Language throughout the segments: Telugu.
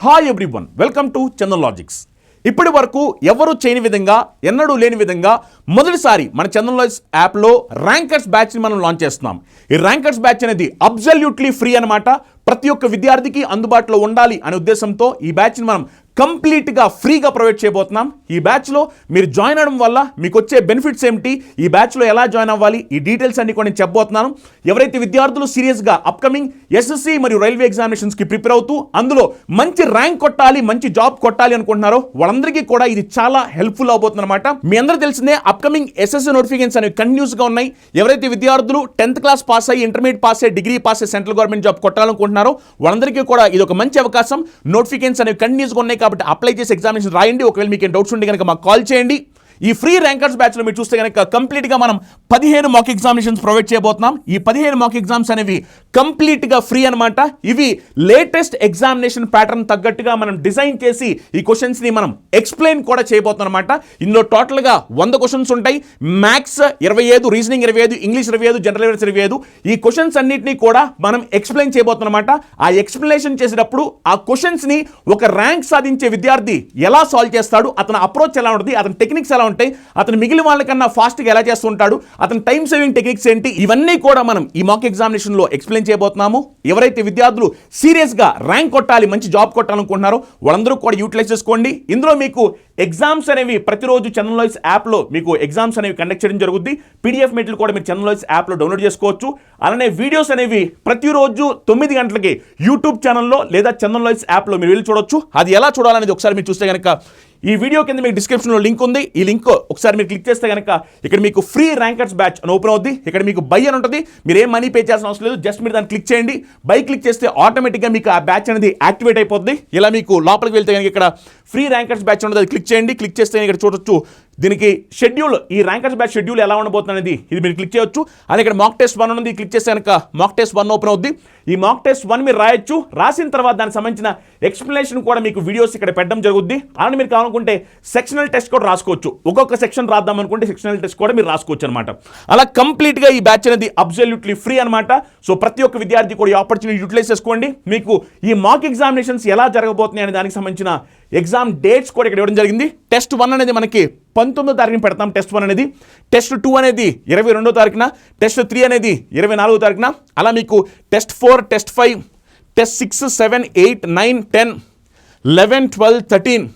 Hi everyone, welcome to Chandan logics. ఇప్పటి వరకు ఎవరు చేయని విధంగా, ఎన్నడూ లేని విధంగా మొదటిసారి మన చందన్ లాజిక్స్ యాప్లో ర్యాంకర్స్ బ్యాచ్ని మనం కంప్లీట్గా ఫ్రీగా ప్రొవైడ్ చేయబోతున్నాం. ఈ బ్యాచ్ని మనం లాంచ్ చేస్తున్నాం. ఈ ర్యాంకర్స్ బ్యాచ్ అనేది అబ్సల్యూట్లీ ఫ్రీ అనమాట. ప్రతి ఒక్క విద్యార్థికి అందుబాటులో ఉండాలి అనే ఉద్దేశంతో ఈ బ్యాచ్ని మనం కంప్లీట్గా ఫ్రీగా ప్రొవైడ్ చేయబోతున్నాం. ఈ బ్యాచ్లో మీరు జాయిన్ అవడం వల్ల మీకు వచ్చే బెనిఫిట్స్ ఏమిటి, ఈ బ్యాచ్లో ఎలా జాయిన్ అవ్వాలి, ఈ డీటెయిల్స్ అన్ని కూడా నేను చెప్పబోతున్నాను. ఎవరైతే విద్యార్థులు సీరియస్గా అప్కమింగ్ ఎస్ఎస్సి మరియు రైల్వే ఎగ్జామినేషన్స్కి ప్రిపేర్ అవుతూ అందులో మంచి ర్యాంక్ కొట్టాలి, మంచి జాబ్ కొట్టాలి అనుకుంటున్నారో వాళ్ళందరికీ కూడా ఇది చాలా హెల్ప్ఫుల్ అవబోతుంది అనమాట. మీ అందరూ తెలిసిందే అనేవి ఎస్ఎస్సి నోటిఫికేషన్స్ అనేవి కంటిన్యూస్గా ఉన్నాయి. ఎవరైతే విద్యార్థులు 10th క్లాస్ పాస్ అయ్యి, ఇంటర్మీడియట్ పాస్ అయ్యి, డిగ్రీ పాస్ అయ్యి సెంట్రల్ గవర్నమెంట్ జాబ్ కొట్టాలనుకుంటున్నారో వాళ్ళందరికీ కూడా ఇది ఒక మంచి అవకాశం. నోటిఫికేషన్స్ అనేవి కంటిన్యూస్గా ఉన్నాయి కాబట్టి అప్లై చేసి ఎగ్జామినేషన్ రాయండి. ఒకవేళ మీకు డౌట్స్ ఉంటే కనుక మాకు కాల్ చేయండి. ఈ ఫ్రీ ర్యాంకర్స్ బ్యాచ్లో మీరు చూస్తే కనుక కంప్లీట్గా మనం 15 మాక్ ఎగ్జామినేషన్స్ ప్రొవైడ్ చేయబోతున్నాం. ఈ 15 మాక్ ఎగ్జామ్స్ అనేవి కంప్లీట్గా ఫ్రీ అనమాట. ఇవి లేటెస్ట్ ఎగ్జామినేషన్ ప్యాటర్న్ తగ్గట్టుగా మనం డిజైన్ చేసి ఈ క్వశ్చన్స్ని మనం ఎక్స్ప్లెయిన్ కూడా చేయబోతున్నాం అనమాట. ఇందులో టోటల్గా 100 క్వశ్చన్స్ ఉంటాయి. Maths 25, reasoning 25, English 25, general awareness 25. ఈ క్వశ్చన్స్ అన్నింటినీ కూడా మనం ఎక్స్ప్లెయిన్ చేయబోతున్నాం అనమాట. ఆ ఎక్స్ప్లెనేషన్ చేసేటప్పుడు ఆ క్వశ్చన్స్ని ఒక ర్యాంక్ సాధించే విద్యార్థి ఎలా సాల్వ్ చేస్తాడు, అతని అప్రోచ్ ఎలా ఉంటుంది, అతని టెక్నిక్స్ ఎలా ఉంటాయి, అతను మిగిలిన వాళ్ళకన్నా ఫాస్ట్గా ఎలా చేస్తుంటాడు, అతని టైం సేవింగ్ టెక్నిక్స్ ఏంటి, ఇవన్నీ కూడా మనం ఈ మాక్ ఎగ్జామినేషన్లో ఎక్స్ప్లెయిన్ చేయబోతున్నాము. ఎవరైతే విద్యార్థులు సీరియస్గా ర్యాంక్ కొట్టాలి, మంచి జాబ్ కొట్టాలనుకుంటున్నారో వాళ్ళందరూ కూడా యూటిలైజ్ చేసుకోండి. ఇందులో మీకు ఎగ్జామ్స్ అనేవి ప్రతిరోజు చందన్ లాజిక్స్ యాప్లో మీకు ఎగ్జామ్స్ అనేవి కండక్ట్ చేయడం జరుగుద్ది. పీడిఎఫ్ మెటీరియల్ కూడా మీరు చందన్ లాజిక్స్ యాప్లో డౌన్లోడ్ చేసుకోవచ్చు. అలానే వీడియోస్ అనేవి ప్రతిరోజు 9 గంటలకి యూట్యూబ్ ఛానల్లో లేదా చందన్ లాజిక్స్ యాప్లో మీరు వెళ్ళి చూడొచ్చు. అది ఎలా చూడాలనేది ఒకసారి మీరు చూస్తే కనుక ఈ వీడియో కింద మీకు డిస్క్రిప్షన్లో లింక్ ఉంది. ఈ లింక్ ఒకసారి మీరు క్లిక్ చేస్తే కనుక ఇక్కడ మీకు ఫ్రీ ర్యాంకర్స్ బ్యాచ్ అని ఓపెన్ అవుద్ది. ఇక్కడ మీకు బై అని ఉంటుంది. మీరు ఏం మనీ పే చేయాల్సిన అవసరం లేదు. జస్ట్ మీరు దాన్ని క్లిక్ చేయండి. బై క్లిక్ చేస్తే ఆటోమేటిక్గా మీకు ఆ బ్యాచ్ అనేది యాక్టివేట్ అయిపోద్ది. ఇలా మీకు లోపలికి వెళ్తే కనుక ఇక్కడ ఫ్రీ ర్యాంకర్స్ బ్యాచ్ ఉంటుంది, అది క్లిక్ చేయండి. క్లిక్ చేస్తే ఇక్కడ చూడొచ్చు దీనికి షెడ్యూల్, ఈ ర్యాంకర్స్ బ్యాచ్ షెడ్యూల్ ఎలా ఉండబోతుంది అనేది ఇది మీరు క్లిక్ చేయొచ్చు. అలాగే ఇక్కడ మాక్ టెస్ట్ 1 ఉంది, క్లిక్ చేస్తే కనుక మాక్ టెస్ట్ 1 ఓపెన్ అవుద్ది. ఈ మాక్ టెస్ట్ 1 మీరు రాయొచ్చు. రాసిన తర్వాత దానికి సంబంధించిన ఎక్స్ప్లెనేషన్ కూడా మీకు వీడియోస్ ఇక్కడ పెట్టడం జరుగుద్ది. అలానే మీరు కావాలనుకుంటే సెక్షనల్ టెస్ట్ కూడా రాసుకోవచ్చు. ఒక్కొక్క సెక్షన్ రాద్దాం అనుకుంటే సెక్షనల్ టెస్ట్ కూడా మీరు రాసుకోవచ్చు అనమాట. అలా కంప్లీట్గా ఈ బ్యాచ్ అనేది అబ్సల్యూట్లీ ఫ్రీ అనమాట. సో ప్రతి ఒక్క విద్యార్థి కూడా ఈ ఆపర్చునిటీ యూటిలైజ్ చేసుకోండి. మీకు ఈ మాక్ ఎగ్జామినేషన్స్ ఎలా జరగబోతున్నాయి అనే దానికి సంబంధించిన ఎగ్జామ్ డేట్స్ కూడా ఇక్కడ ఇవ్వడం జరిగింది. టెస్ట్ 1 అనేది మనకి 19వ తారీఖున పెడతాం. టెస్ట్ 1 అనేది, టెస్ట్ 2 అనేది 22వ తారీఖున, టెస్ట్ 3 అనేది 24వ తారీఖున. అలా మీకు టెస్ట్ 4, టెస్ట్ 5, టెస్ట్ 6, 7, 8, 9, 10, 11, 12, 13,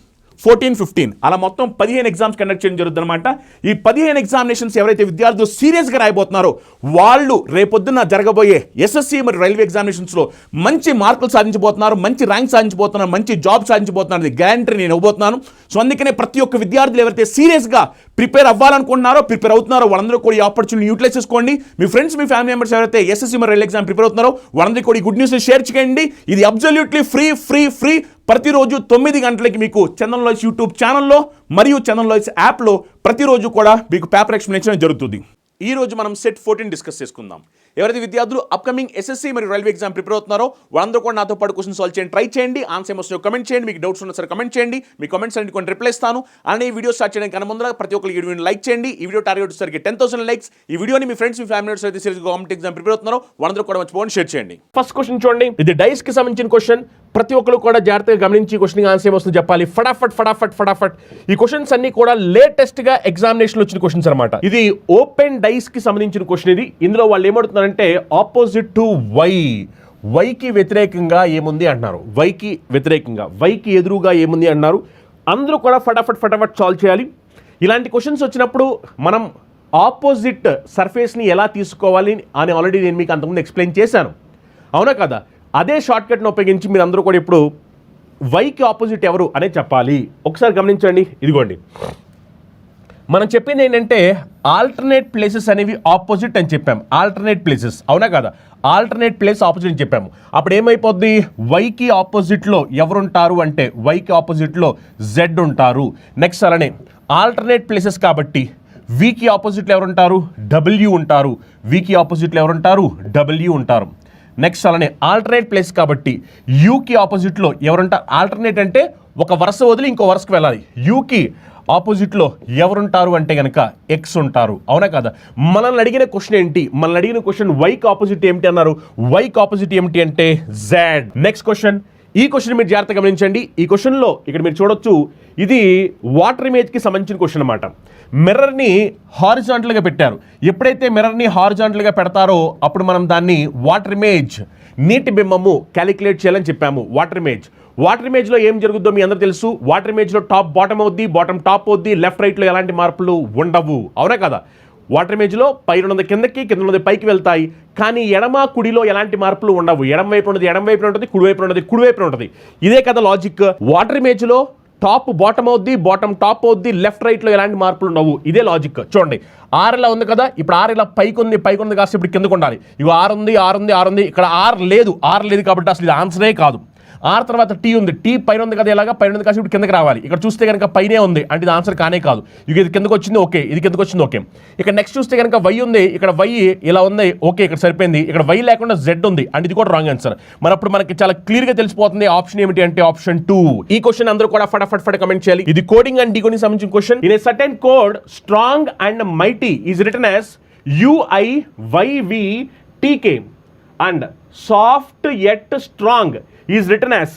14, 15 అలా మొత్తం 15 ఎగ్జామ్స్ కండక్ట్ చేయడం జరుగుతుంది అనమాట. ఈ 15 ఎగ్జామినేషన్స్ ఎవరైతే విద్యార్థులు సీరియస్గా రాయబోతున్నారో వాళ్ళు రేపొద్దున జరగబోయే ఎస్ఎస్సి మరియు రైల్వే ఎగ్జామినేషన్స్లో మంచి మార్కులు సాధించబోతున్నారు, మంచి ర్యాంక్ సాధించబోతున్నారు, మంచి జాబ్ సాధించబోతున్నారు. గ్యారంటీ నేను ఇవ్వబోతున్నాను. సో అందుకనే ప్రతి ఒక్క విద్యార్థులు ఎవరైతే సీరియస్గా ప్రిపేర్ అవ్వాలనుకుంటున్నారో, ప్రిపేర్ అవుతున్నారో వాళ్ళందరూ కూడా ఈ ఆపర్చునిటీ యూటిలైజ్ చేసుకోండి. మీ ఫ్రెండ్స్, మీ ఫ్యామిలీ మెంబర్స్ ఎవరైతే ఎస్ఎస్సి మరియు రైల్వే ఎగ్జామ్ ప్రిపేర్ అవుతున్నారో వాళ్ళందరికీ కూడా ఈ గుడ్ న్యూస్ షేర్ చేయండి. ఇది అబ్సల్యూట్లీ ఫ్రీ ఫ్రీ ఫ్రీ. ప్రతిరోజు 9 గంటలకి మీకు చందన్ లాజిక్స్ యూట్యూబ్ ఛానల్లో మరియు చందన్ లాజిక్స్ యాప్లో ప్రతిరోజు కూడా మీకు పేపర్ ఎక్స్ప్లెనేషన్ జరుగుతుంది. ఈ రోజు మనం సెట్ 14 డిస్కస్ చేసుకుందాం. ఎవరైతే విద్యార్థులు అప్కమింగ్ ఎస్ఎస్సి మరియు రైల్వే ఎగ్జామ్ ప్రిపేర్ అవుతున్నారో వాళ్ళందరూ కూడా నాతో పాటు క్వశ్చన్ సాల్వ్ చేయండి, ట్రై చేయండి. ఆన్సర్ ఏమొస్తుందో కమెంట్ చేయండి. మీకు డౌట్స్ ఉన్నా సరే కమెంట్ చేయండి. మీ కమెంట్స్ అన్ని కొన్ని రిప్లై ఇస్తాను. అలానే ఈ వీడియో స్టార్ట్ చేయడానికి కన్నా ముందర ప్రతి ఒక్కరికి ఈ వీడియోని లైక్ చేయండి. ఈ వీడియో టార్గెట్ వచ్చేసరికి 10,000 లైక్స్. ఈ వీడియోని మీ ఫ్రెండ్స్, మీ ఫ్యామిలీ మెంబర్స్ అయితే సీరియస్గా గవర్నమెంట్ ఎగ్జామ్ ప్రిపేర్ అవుతున్నారో వాళ్ళందరూ కూడా మర్చిపోండి షేర్ చేయండి. ఫస్ట్ క్వశ్చన్ చూడండి. ఇది డైస్ కి సంబంధించిన క్వశ్చన్. ప్రతి ఒక్కరు కూడా జాగ్రత్తగా గమనించి క్వశ్చన్ ఆన్సర్ ఏమొస్తుందో చెప్పాలి. ఫటాఫట్ ఫటాఫట్ ఫటాఫట్. ఈ క్వశ్చన్స్ అన్ని కూడా లేటెస్ట్ గా ఎగ్జామినేషన్ వచ్చిన క్వశ్చన్స్ అనమాట. ఇది ఓపెన్ డైస్ కి సంబంధించిన క్వశ్చన్. ఇది ఇందులో వాళ్ళు ఏమడుతున్నారంటే ఆపోజిట్ టు వై, వైకి వ్యతిరేకంగా ఏముంది అంటున్నారు. వైకి వ్యతిరేకంగా, వైకి ఎదురుగా ఏముంది అంటున్నారు. అందరూ కూడా ఫటాఫట్ ఫటాఫట్ సాల్వ్ చేయాలి. ఇలాంటి క్వశ్చన్స్ వచ్చినప్పుడు మనం ఆపోజిట్ సర్ఫేస్ని ఎలా తీసుకోవాలి అని ఆల్రెడీ నేను మీకు అంతకుముందు ఎక్స్ప్లెయిన్ చేశాను, అవునా కదా? అదే షార్ట్ కట్ను ఉపయోగించి మీరు అందరూ కూడా ఇప్పుడు వైకి ఆపోజిట్ ఎవరు అనేది చెప్పాలి. ఒకసారి గమనించండి. ఇదిగోండి, మనం చెప్పింది ఏంటంటే ఆల్టర్నేట్ ప్లేసెస్ అనేవి ఆపోజిట్ అని చెప్పాము. ఆల్టర్నేట్ ప్లేసెస్, అవునా కదా? ఆల్టర్నేట్ ప్లేస్ ఆపోజిట్ అని చెప్పాము. అప్పుడు ఏమైపోద్ది? వైకి ఆపోజిట్లో ఎవరుంటారు అంటే వైకి ఆపోజిట్లో జెడ్ ఉంటారు. నెక్స్ట్ అలానే ఆల్టర్నేట్ ప్లేసెస్ కాబట్టి వీకి ఆపోజిట్లో ఎవరుంటారు? డబ్ల్యూ ఉంటారు. వీకి ఆపోజిట్లో ఎవరుంటారు? డబ్ల్యూ ఉంటారు. నెక్స్ట్ అలానే ఆల్టర్నేట్ ప్లేస్ కాబట్టి యూకి ఆపోజిట్లో ఎవరుంటారు? ఆల్టర్నేట్ అంటే ఒక వరుస వదిలి ఇంకో వరుసకు వెళ్ళాలి. యూకి ఆపోజిట్లో ఎవరుంటారు అంటే కనుక ఎక్స్ ఉంటారు, అవునా కదా? మనల్ని అడిగిన క్వశ్చన్ ఏంటి? మనల్ని అడిగిన క్వశ్చన్ వైకి ఆపోజిట్ ఏమిటి అన్నారు. వైకి ఆపోజిట్ ఏమిటి అంటే జెడ్. నెక్స్ట్ క్వశ్చన్, ఈ క్వశ్చన్ మీరు జాగ్రత్తగా గమనించండి. ఈ క్వశ్చన్లో ఇక్కడ మీరు చూడొచ్చు, ఇది వాటర్ ఇమేజ్కి సంబంధించిన క్వశ్చన్ అనమాట. మిర్రర్ని హారిజాంటల్గా పెట్టారు. ఎప్పుడైతే మిర్రర్ని హారిజాంటల్గా పెడతారో అప్పుడు మనం దాన్ని వాటర్ ఇమేజ్, నీటి బింబము క్యాలిక్యులేట్ చేయాలని చెప్పాము. వాటర్ ఇమేజ్లో ఏం జరుగుద్దో మీ అందరూ తెలుసు. వాటర్ ఇమేజ్లో టాప్ బాటమ్ అవుద్ది, బాటమ్ టాప్ అవుద్ది, లెఫ్ట్ రైట్లో ఎలాంటి మార్పులు ఉండవు, అవునా కదా? వాటర్ ఇమేజ్లో పైన ఉన్నది కిందకి, కింద ఉన్నది పైకి వెళ్తాయి. కానీ ఎడమ కుడిలో ఎలాంటి మార్పులు ఉండవు. ఎడమ వైపు ఉన్నది ఎడమ వైపున ఉంటుంది, కుడివైపున ఉన్నది కుడివైపున ఉంటుంది. ఇదే కదా లాజిక్. వాటర్ ఇమేజ్లో టాప్ బాటమ్ అవుద్ది, బాటమ్ టాప్ అవుద్ది, లెఫ్ట్ రైట్లో ఎలాంటి మార్పులు ఉండవు. ఇదే లాజిక్. చూడండి, ఆర్ ఇలా ఉంది కదా, ఇప్పుడు ఆర్ ఇలా పైకి ఉంది కాస్త ఇప్పుడు కిందకు ఉండాలి. ఇవి ఆర్ ఉంది, ఇక్కడ ఆర్ లేదు కాబట్టి అసలు ఇది ఆన్సరే కాదు. ఆర్ తర్వాత టీ ఉంది, టీ పైన ఉంది కదా, ఇలాగా పైన ఉంది కాసి ఇప్పుడు కిందకి రావాలి. ఇక్కడ చూస్తే కనుక పైనే ఉంది అంటే ఇది ఆన్సర్ కానే కాదు. ఇది కిందకు వచ్చింది, ఓకే, ఇది కిందకు వచ్చింది, ఓకే. ఇక్కడ నెక్స్ట్ చూస్తే కనుక వై ఉంది, ఇక్కడ వై ఇలా ఉంది, ఓకే, ఇక్కడ సరిపోయింది. ఇక్కడ వై లేకుండా జెడ్ ఉంది అంటే ఇది కూడా రాంగ్ ఆన్సర్. మరి అప్పుడు మనకి చాలా క్లియర్గా తెలిసిపోతుంది ఆప్షన్ ఏమిటి అంటే ఆప్షన్ 2. ఈ క్వశ్చన్ అందరూ కూడా ఫటాఫట్ కమెంట్ చేయాలి. ఇది కోడింగ్ అండ్ డీకోడింగ్ సంబంధించిన question. In a certain code strong and mighty is written as UIYVTK and soft yet strong is written as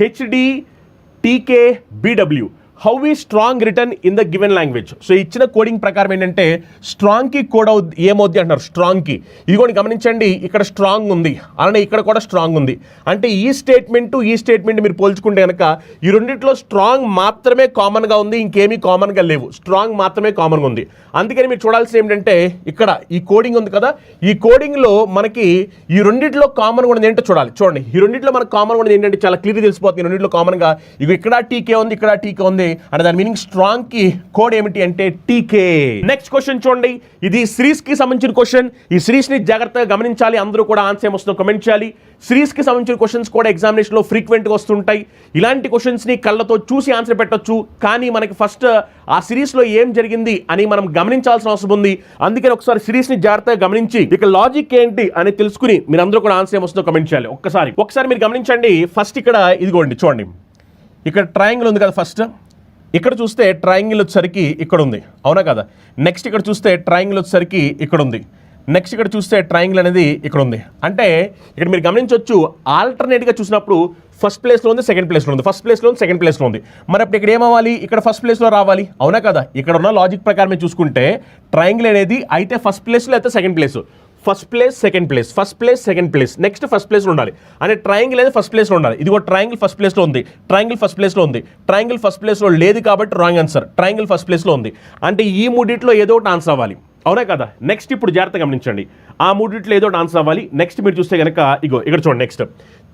HDTKBW. How is strong written in the given language. So ఇచ్చిన కోడింగ్ ప్రకారం ఏంటంటే స్ట్రాంగ్కి కోడ్ ఏమవుద్ది అంటున్నారు, స్ట్రాంగ్కి. ఇది కూడా గమనించండి, ఇక్కడ స్ట్రాంగ్ ఉంది అలానే ఇక్కడ కూడా స్ట్రాంగ్ ఉంది. అంటే ఈ స్టేట్మెంట్ మీరు పోల్చుకుంటే కనుక ఈ రెండింటిలో స్ట్రాంగ్ మాత్రమే కామన్గా ఉంది, ఇంకేమీ కామన్గా లేవు. స్ట్రాంగ్ మాత్రమే కామన్గా ఉంది. అందుకని మీరు చూడాల్సింది ఏంటంటే ఇక్కడ ఈ కోడింగ్ ఉంది కదా, ఈ కోడింగ్లో మనకి ఈ రెండింటిలో కామన్గా ఉన్నది ఏంటో చూడాలి. చూడండి, ఈ రెండింటిలో మనకు కామన్గా ఉన్నది ఏంటంటే చాలా క్లియర్గా తెలిసిపోతుంది. ఈ రెండింటిలో కామన్గా ఇక్కడ టీకే ఉంది, ఇక్కడ టీకే ఉంది అంటే దాని మీనింగ్ స్ట్రాంగ్ కి కోడ్ ఏమిటి అంటే టీకే. నెక్స్ట్ క్వశ్చన్ చూడండి, ఇది సిరీస్ కి సంబంధించిన క్వశ్చన్. ఈ సిరీస్ ని జాగ్రత్తగా గమనించాలి. అందరూ కూడా ఆన్సర్ ఏమొస్తుందో కమెంట్ చేయాలి. సిరీస్ కి సంబంధించిన క్వశ్చన్స్ కూడా ఎగ్జామినేషన్ లో ఫ్రీక్వెంట్ గా వస్తుంటాయి. ఇలాంటి క్వశ్చన్స్ ని కళ్ళతో చూసి ఆన్సర్ పెట్టొచ్చు, కానీ మనకి ఫస్ట్ ఆ సిరీస్ లో ఏం జరిగింది అని మనం గమనించాల్సిన అవసరం ఉంది. అందుకని ఒకసారి సిరీస్ ని జాగ్రత్తగా గమనించి ఇక లాజిక్ ఏంటి అని తెలుసుకుని మీరు అందరూ కూడా ఆన్సర్ ఏమొస్తుందో కమెంట్ చేయాలి. ఒకసారి మీరు గమనించండి. ఫస్ట్ ఇక్కడ ఇదిగోండి చూడండి, ఇక్కడ ట్రయాంగిల్ ఉంది కదా. ఫస్ట్ ఇక్కడ చూస్తే ట్రయాంగిల్ వచ్చేసరికి ఇక్కడ ఉంది, అవునా కదా? నెక్స్ట్ ఇక్కడ చూస్తే ట్రయాంగిల్ వచ్చేసరికి ఇక్కడ ఉంది. నెక్స్ట్ ఇక్కడ చూస్తే ట్రయాంగిల్ అనేది ఇక్కడ ఉంది. అంటే ఇక్కడ మీరు గమనించవచ్చు, ఆల్టర్నేట్గా చూసినప్పుడు ఫస్ట్ ప్లేస్లో ఉంది, సెకండ్ ప్లేస్లో ఉంది, ఫస్ట్ ప్లేస్లో ఉంది, సెకండ్ ప్లేస్లో ఉంది. మరి అప్పుడు ఇక్కడ ఏమవ్వాలి, ఇక్కడ ఫస్ట్ ప్లేస్లో రావాలి, అవునా కదా? ఇక్కడ ఉన్న లాజిక్ ప్రకారం చూసుకుంటే ట్రయాంగిల్ అనేది అయితే ఫస్ట్ ప్లేస్లో అయితే second place, first place second place, first place second place, next first ప్లేస్లో ఉండాలి. అంటే ట్రయాంగిల్ అనేది ఫస్ట్ ప్లేస్లో ఉండాలి. ఇది కూడా ట్రయాంగిల్ ఫస్ట్ ప్లేస్లో ఉంది, ట్రయాంగిల్ ఫస్ట్ ప్లేస్లో ఉంది, ట్రయాంగిల్ ఫస్ట్ ప్లేస్లో లేదు కాబట్టి రాంగ్ ఆన్సర్. ట్రయాంగిల్ ఫస్ట్ ప్లేస్లో ఉంది అంటే ఈ మూడిట్లో ఏదో ఒకటి ఆన్సర్ అవ్వాలి, అవునా కదా? నెక్స్ట్ ఇప్పుడు జాగ్రత్తగా గమనించండి, ఆ మూడిట్లో ఏదో ఒకటి ఆన్సర్ అవ్వాలి. నెక్స్ట్ మీరు చూస్తే కనుక ఇక్కడ చూడండి, నెక్స్ట్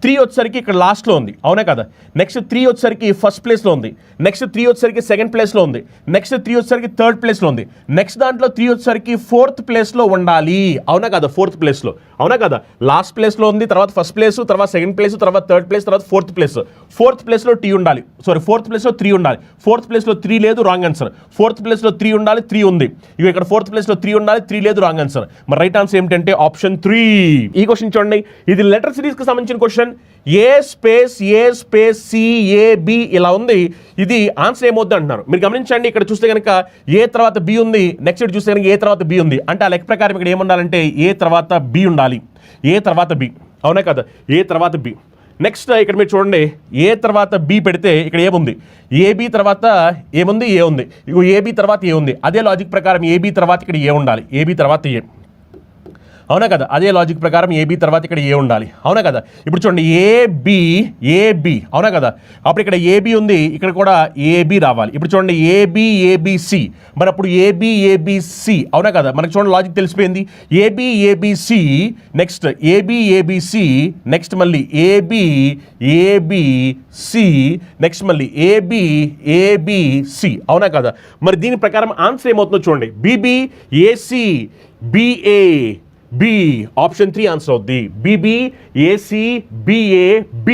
3 వచ్చేసరికి ఇక్కడ లాస్ట్లో ఉంది, అవునా కదా? నెక్స్ట్ 3 వచ్చేసరికి ఫస్ట్ ప్లేస్లో ఉంది, నెక్స్ట్ 3 వచ్చేసరికి సెకండ్ ప్లేస్లో ఉంది, నెక్స్ట్ 3 వచ్చేసరికి థర్డ్ ప్లేస్లో ఉంది, నెక్స్ట్ దాంట్లో 3 వచ్చేసరికి ఫోర్త్ ప్లేస్లో ఉండాలి, అవునా కదా? ఫోర్త్ ప్లేస్లో, అవునా కదా? లాస్ట్ ప్లేస్లో ఉంది, తర్వాత ఫస్ట్ ప్లేస్, తర్వాత సెకండ్ ప్లేస్, తర్వాత థర్డ్ ప్లేస్, తర్వాత ఫోర్త్ ప్లేస్. ఫోర్త్ ప్లేస్లో టీ ఉండాలి, ఫోర్త్ ప్లేస్లో 3 ఉండాలి. ఫోర్త్ ప్లేస్లో 3 లేదు, రాంగ్ ఆన్సర్. ఫోర్త్ ప్లేస్లో 3 ఉండాలి, 3 ఉంది. ఇక ఇక్కడ ఫోర్త్ ప్లేస్లో 3 ఉండాలి, 3 లేదు, రాంగ్ ఆన్సర్. మరి రైట్ ఆన్సర్ ఏమిటంటే ఆప్షన్ 3. ఈ క్వశ్చన్ చూడండి, ఇది లెటర్ సిరీస్కి సంబంధించిన క్వశ్చన్. ఏ స్పేస్ సిఏబి ఇలా ఉంది. ఇది ఆన్సర్ ఏమవుద్ది అంటున్నారు. మీరు గమనించండి, ఇక్కడ చూస్తే కనుక ఏ తర్వాత బి ఉంది, నెక్స్ట్ ఇటు చూస్తే కనుక ఏ తర్వాత బి ఉంది. అంటే ఆ లెక్క ప్రకారం ఇక్కడ ఏముండాలంటే ఏ తర్వాత బి ఉండాలి, ఏ తర్వాత బి, అవునా కదా? ఏ తర్వాత బి. నెక్స్ట్ ఇక్కడ మీరు చూడండి, ఏ తర్వాత బి పెడితే ఇక్కడ ఏముంది, ఏబి తర్వాత ఏముంది, ఏ ఉంది. ఇగో ఏబి తర్వాత ఏ ఉంది. అదే లాజిక్ ప్రకారం ఏబి తర్వాత ఇక్కడ ఏ ఉండాలి, ఏబి తర్వాత ఏ, అవునా కదా? అదే లాజిక్ ప్రకారం ఏబీ తర్వాత ఇక్కడ ఏ ఉండాలి, అవునా కదా? ఇప్పుడు చూడండి, ఏబి, అవునా కదా? అప్పుడు ఇక్కడ ఏబి ఉంది, ఇక్కడ కూడా ఏబి రావాలి. ఇప్పుడు చూడండి, ఏబిసి, మరి అప్పుడు ఏబిసి, అవునా కదా? మనకు చూడండి లాజిక్ తెలిసిపోయింది. ఏబిసి, నెక్స్ట్ ఏబిసి, నెక్స్ట్ మళ్ళీ ఏబిసి, నెక్స్ట్ మళ్ళీ ఏబిసి, అవునా కదా? మరి దీని ప్రకారం ఆన్సర్ ఏమవుతుందో చూడండి, BBAC BA B, option 3 answer అవుద్ది. BBACBAB,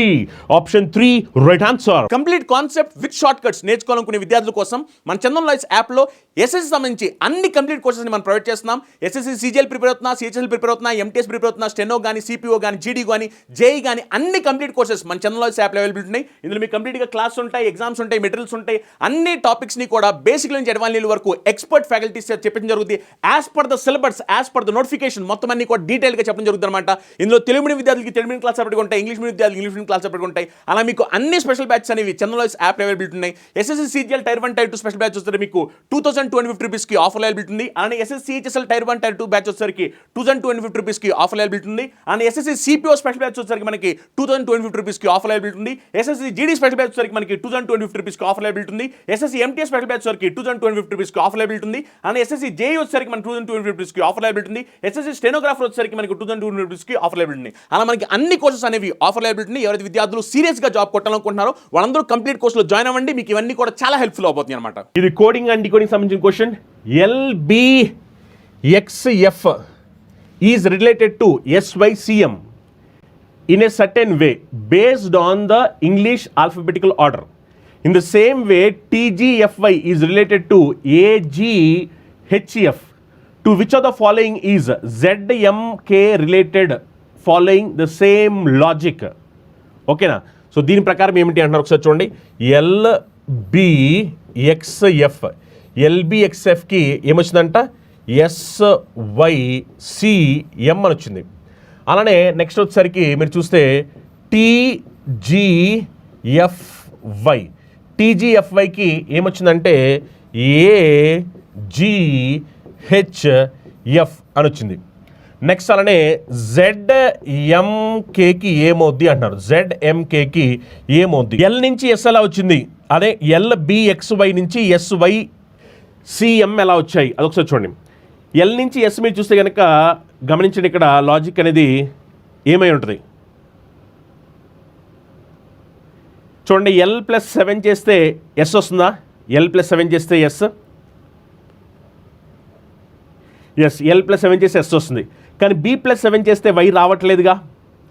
option 3 right answer. Complete concept with short cuts నేర్చుకోవాలనుకునే విద్యార్థుల కోసం మన చందన్ లాయిస్ యాప్లో ఎస్ఎస్సి సంబంధించి అన్ని కంప్లీట్ కోర్సెస్ని మనం ప్రొవైడ్ చేస్తున్నాం. ఎస్ఎస్సి CGL ప్రిపేర్ అవుతున్నా, CHSL ప్రిపేర్ అవుతున్నా, MTS ప్రిపేర్ అవుతున్నా, స్టెనో కానీ, CPO కానీ, GD కానీ, JEE కానీ అన్ని కంప్లీట్ కోర్సెస్ మన చందన్ లాయిస్ యాప్లో అవైలబుల్ ఉన్నాయి. ఇందులో మీకు కంప్లీట్గా క్లాస్ ఉంటాయి, ఎగ్జామ్స్ ఉంటాయి, మెటీరియల్స్ ఉంటాయి. అన్ని టాపిక్స్ని కూడా బేసిక్ నుంచి అడ్వాన్స్ లెవెల్ వరకు ఎక్స్పర్ట్ ఫ్యాకల్టీస్ చెప్పించడం జరుగుతుంది. As per the syllabus, as per the notification మొత్తం మొత్తం అన్ని కూడా డీటెయిల్గా చెప్పడం జరుగుతుంది అనమాట. ఇందులో తెలుగు మీడియం విద్యార్థులకి తెలుగు మీడియం క్లాస్ సెపరేట్గా ఉంటాయి, ఇంగ్లీష్ మీడియం విద్యార్థులకి ఇంగ్లీష్ మీడియం క్లాస్ సెపరేట్గా ఉంటాయి. అలా మీకు అన్ని స్పెషల్ బ్యాచెస్ అనేవి చంద్రలాస్ యాప్ అవైలబిలిటీ ఉన్నాయి. SSC CGL tier 1 tier 2 special batch వస్తే మీకు 2250 రూపీస్కి ఆఫర్ అవైలబిలిటీ ఉంది. అలానే SSC CHSL tier 1 tier 2 batch వచ్చేసరికి 2250 రూపీస్కి ఆఫర్ అవైలబిలిటీ ఉంది. అలానే ఎస్ఎస్సీ సిపిఓ స్పెషల్ బ్యాచ్ వచ్చేసరికి మనకి 2250 రూపీస్కి ఆఫర్ అవైలబిలిటీ ఉంది. ఎస్ఎస్సీ జీడీ స్పెషల్ బ్యాచ్ వచ్చేసరికి మనకి 2250 రూపీస్కి ఆఫర్ అవైలబిలిటీ ఉంది. ఎస్ఎస్సీ ఎంటీఎస్ స్పెషల్ బ్యాచ్ వచ్చేసరికి 2250 రూపీస్కి ఆఫర్ అవైలబిలిటీ ఉంది. అలానే ఎస్ఎస్సీ జేఈ వచ్చేసరికి మనకి 2250 రూపీస్కి ఆఫర్ అవైలబిలిటీ ఉంది. ఎస్ఎస్సీ స్టెనోగ్రాఫర్ వచ్చేసరికి మనకి 2250 రూపీస్కి ఆఫర్ అవైలబిలిటీ ఉంది. అలా మనకి అన్ని కోర్సెస్ అనేవి ఆఫర్ అవైలబిలిటీ ఉంది. ఎవరైతే విద్యార్థులు సీరియస్గా జాబ్ కొట్టాలనుకుంటున్నారో వాళ్ళందరూ కంప్లీట్ కోర్సులో జాయిన్ అవ్వండి. మీకు ఇవన్నీ కూడా చాలా హెల్ప్ఫుల్ అవబోతుంది అనమాట. ఇది కోడింగ్ అండ్ డీకోడింగ్ సంబంధించిన question. LBXF is related to SYCM in a certain way based on the English alphabetical order. In the same way, TGFY is related to AGHF. To which of the following is ZMK related following the same logic? ఓకేనా? సో దీని ప్రకారం ఏమిటి అంటున్నారు ఒకసారి చూడండి. LBXFకి ఏమొచ్చిందంట? SYCM అని వచ్చింది. అలానే నెక్స్ట్ వచ్చేసరికి మీరు చూస్తే TGFYకి ఏమొచ్చిందంటే AGHF అని వచ్చింది. నెక్స్ట్ అలానే ZMKకి ఏమవుద్ది అంటున్నారు. ZMKకి ఏమవుద్ది? L నుంచి S ఎలా వచ్చింది? అదే LBXY నుంచి SYCM ఎలా వచ్చాయి అదొకసారి చూడండి. L నుంచి S మీరు చూస్తే కనుక గమనించండి, ఇక్కడ లాజిక్ అనేది ఏమై ఉంటుంది చూడండి. L+7 చేస్తే S వస్తుందా? L+7 చేస్తే S, L+7 చేస్తే S వస్తుంది. కానీ B+7 చేస్తే Y రావట్లేదుగా,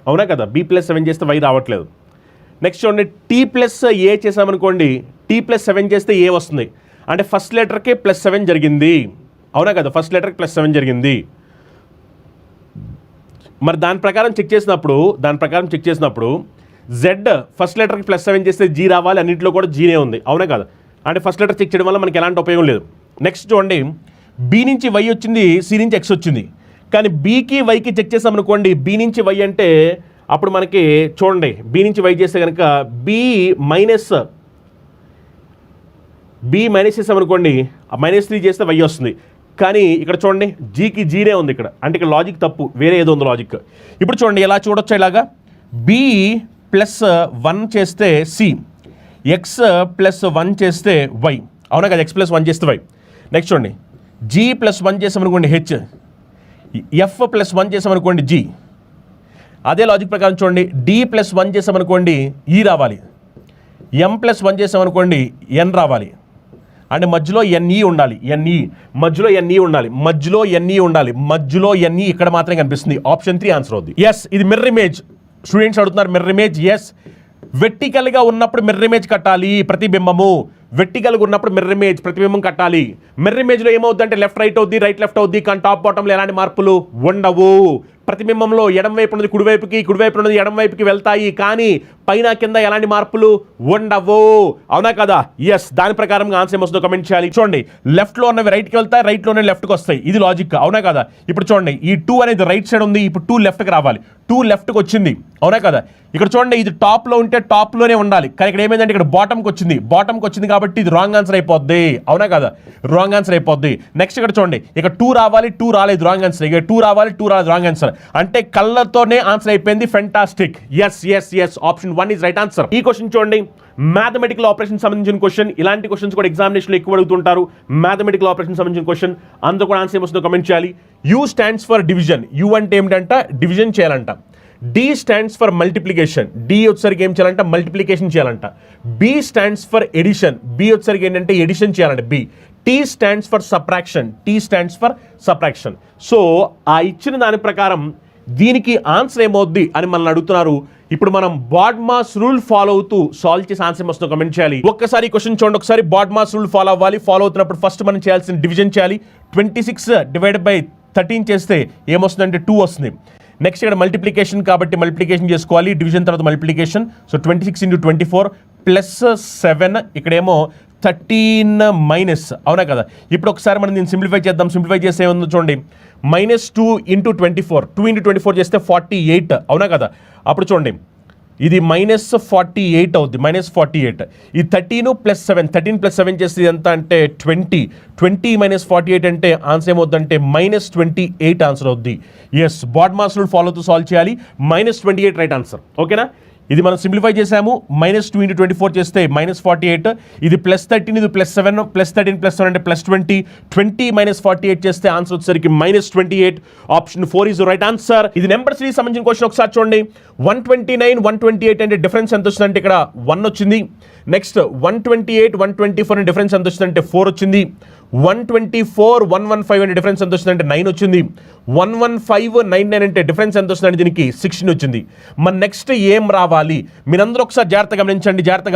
అవునా కదా? B+7 చేస్తే Y రావట్లేదు. నెక్స్ట్ చూడండి, T+A చేసామనుకోండి, T+7 చేస్తే A వస్తుంది. అంటే ఫస్ట్ లెటర్కి +7 జరిగింది, అవునా కదా? ఫస్ట్ లెటర్కి +7 జరిగింది. మరి దాని ప్రకారం చెక్ చేసినప్పుడు Z ఫస్ట్ లెటర్కి +7 చేస్తే G రావాలి, అన్నింటిలో కూడా Gనే ఉంది, అవునా కదా? అంటే ఫస్ట్ లెటర్ చెక్ చేయడం వల్ల మనకి ఎలాంటి ఉపయోగం లేదు. నెక్స్ట్ చూడండి, B నుంచి Y వచ్చింది, C నుంచి X వచ్చింది. కానీ Bకి Yకి చెక్ చేసామనుకోండి, B నుంచి Y అంటే అప్పుడు మనకి చూడండి, B నుంచి Y చేస్తే కనుక B మైనస్ చేసామనుకోండి, -3 చేస్తే Y వస్తుంది. కానీ ఇక్కడ చూడండి, Gకి Gనే ఉంది ఇక్కడ, అంటే ఇక్కడ లాజిక్ తప్పు, వేరే ఏదో ఉంది లాజిక్. ఇప్పుడు చూడండి ఎలా చూడొచ్చు, ఇలాగా B+1 చేస్తే C, X+1 చేస్తే Y, అవునా కదా? X+1 చేస్తే Y. నెక్స్ట్ చూడండి, G+1 చేసామనుకోండి H, F+1 చేసామనుకోండి G. అదే లాజిక్ ప్రకారం చూడండి, D+1 చేసామనుకోండి E రావాలి, M+1 చేసామనుకోండి N రావాలి. అంటే మధ్యలో NE ఉండాలి, మధ్యలో NE ఇక్కడ మాత్రమే కనిపిస్తుంది. ఆప్షన్ 3 ఆన్సర్ అవుతుంది. ఎస్, ఇది మిర్రర్ ఇమేజ్. స్టూడెంట్స్ అడుగుతున్నారు మిర్రర్ ఇమేజ్. ఎస్, వెర్టికల్గా ఉన్నప్పుడు మిర్రర్ ఇమేజ్ కట్టాలి, ప్రతిబింబము. వెర్టికల్గా ఉన్నప్పుడు మిర్రర్ ఇమేజ్, ప్రతిబింబం కట్టాలి. మిర్రర్ ఇమేజ్లో ఏమవుద్ది అంటే లెఫ్ట్ రైట్ అవుద్ది, రైట్ లెఫ్ట్ అవుద్ది, కానీ టాప్ బాటంలో ఎలాంటి మార్పులు ఉండవు. ప్రతిబింబంలో ఎడమవైపు ఉన్నది కుడివైపుకి, కుడివైపు ఉన్నది ఎడమవైపుకి వెళ్తాయి, కానీ పైన కింద ఎలాంటి మార్పులు ఉండవు, అవునా కదా? ఎస్, దాని ప్రకారం ఆన్సర్ ఏమొస్తుందో కమెంట్ చేయాలి. చూడండి, లెఫ్ట్లో ఉన్నవి రైట్కి వెళ్తాయి, రైట్లోనే లెఫ్ట్కి వస్తాయి, ఇది లాజిక్, అవునా కదా? ఇప్పుడు చూడండి, ఈ 2 అనేది రైట్ సైడ్ ఉంది, ఇప్పుడు 2 లెఫ్ట్కి రావాలి, 2 లెఫ్ట్కి వచ్చింది, అవునా కదా? ఇక్కడ చూడండి, ఇది టాప్లో ఉంటే టాప్లోనే ఉండాలి, కానీ ఇక్కడ ఏమైందంటే ఇక్కడ బాటమ్కి వచ్చింది కాబట్టి ఇది రాంగ్ ఆన్సర్ అయిపోద్ది, అవునా కదా? రాంగ్ ఆన్సర్ అయిపోద్ది. నెక్స్ట్ ఇక్కడ చూడండి, ఇక్కడ 2 రావాలి, 2 రాలేదు, రాంగ్ ఆన్సర్. ఇక్కడ 2 రావాలి, 2 రాలేదు, రాంగ్ ఆన్సర్. అంటే కళ్ళతోనే ఆన్సర్ అయిపోయింది. Fantastic. Yes, option 1 is right answer. ఈ క్వశ్చన్ చూడండి, మ్యాథమెటికల్ ఆపరేషన్ సంబంధించిన క్వశ్చన్. ఇలాంటి క్వశ్చన్స్ కూడా ఎగ్జామినేషన్లో ఎక్కువ అడుగుతుంటారు. మ్యాథమెటికల్ ఆపరేషన్ సంబంధించిన క్వశ్చన్, అందరూ కూడా ఆన్సర్ ఏమొస్తుందో కమెంట్ చేయాలి. U stands for division. U అంటే ఏమిటంట? డివిజన్ చేయాలంట. D stands for multiplication. D వచ్చేసరికి ఏం చేయాలంట? మల్టిప్లికేషన్ చేయాలంట. B stands for addition. B వచ్చేసరికి ఏంటంటే ఎడిషన్ చేయాలంట. B. T stands for subtraction. T stands for subtraction. So ఆ ఇచ్చిన దాని ప్రకారం దీనికి ఆన్సర్ ఏమవుద్ది అని మనల్ని అడుగుతున్నారు. ఇప్పుడు మనం బాడ్మాస్ రూల్ ఫాలో అవుతూ సాల్వ్ చేసి ఆన్సర్ ఏమొస్తుందో కమెంట్ చేయాలి. ఒక్కసారి క్వశ్చన్ చూడండి, ఒకసారి బాడ్మాస్ రూల్ ఫాలో అవ్వాలి. ఫాలో అవుతున్నప్పుడు ఫస్ట్ మనం చేయాల్సిన డివిజన్ చేయాలి. 26/13 చేస్తే ఏమొస్తుందంటే 2 వస్తుంది. నెక్స్ట్ ఇక్కడ మల్టిప్లికేషన్ కాబట్టి మల్టిప్లికేషన్ చేసుకోవాలి, డివిజన్ తర్వాత మల్టిప్లికేషన్. సో 26 × 24 +7, ఇక్కడేమో 13 మైనస్, అవునా కదా? ఇప్పుడు ఒకసారి మనం దీన్ని సింప్లిఫై చేద్దాం. సింప్లిఫై చేస్తే ఏముందో చూడండి, -2 × 24, 2 × 24 చేస్తే 48, అవునా కదా? అప్పుడు చూడండి, ఇది -48 అవుద్ది, -48. ఈ 13 + 7, 13 + 7 చేస్తే ఎంత అంటే 20 -48 అంటే ఆన్సర్ ఏమవుద్దంటే -28 ఆన్సర్ అవుద్ది. Yes, BODMAS rule follow అవుతూ సాల్వ్ చేయాలి. -28 రైట్ ఆన్సర్. ఓకేనా? ఇది మనం సింప్లిఫై చేసాము. -2 × 24 చేస్తే -48, ఇది +13, ఇది +7, +13 + 7 అంటే +20, 20 -48 చేస్తే ఆన్సర్ వచ్చేసరికి -28. Option 4 is right answer. ఇది నెంబర్ సిరీస్ సంబంధించిన క్వశ్చన్ ఒకసారి చూడండి. 129, 128 అంటే డిఫరెన్స్ ఎంత వచ్చిందంటే ఇక్కడ 1 వచ్చింది. నెక్స్ట్ 128, 124 అంటే డిఫరెన్స్ ఎంత వచ్చిందంటే 4 వచ్చింది. 124, 115 అంటే డిఫరెన్స్ ఎంత వచ్చిందంటే 9 వచ్చింది. 115, 99 అంటే డిఫరెన్స్ ఎంత వచ్చిందంటే దీనికి 16 వచ్చింది. మన నెక్స్ట్ ఏం రావాలి మీరందరూ ఒకసారి జాగ్రత్తగా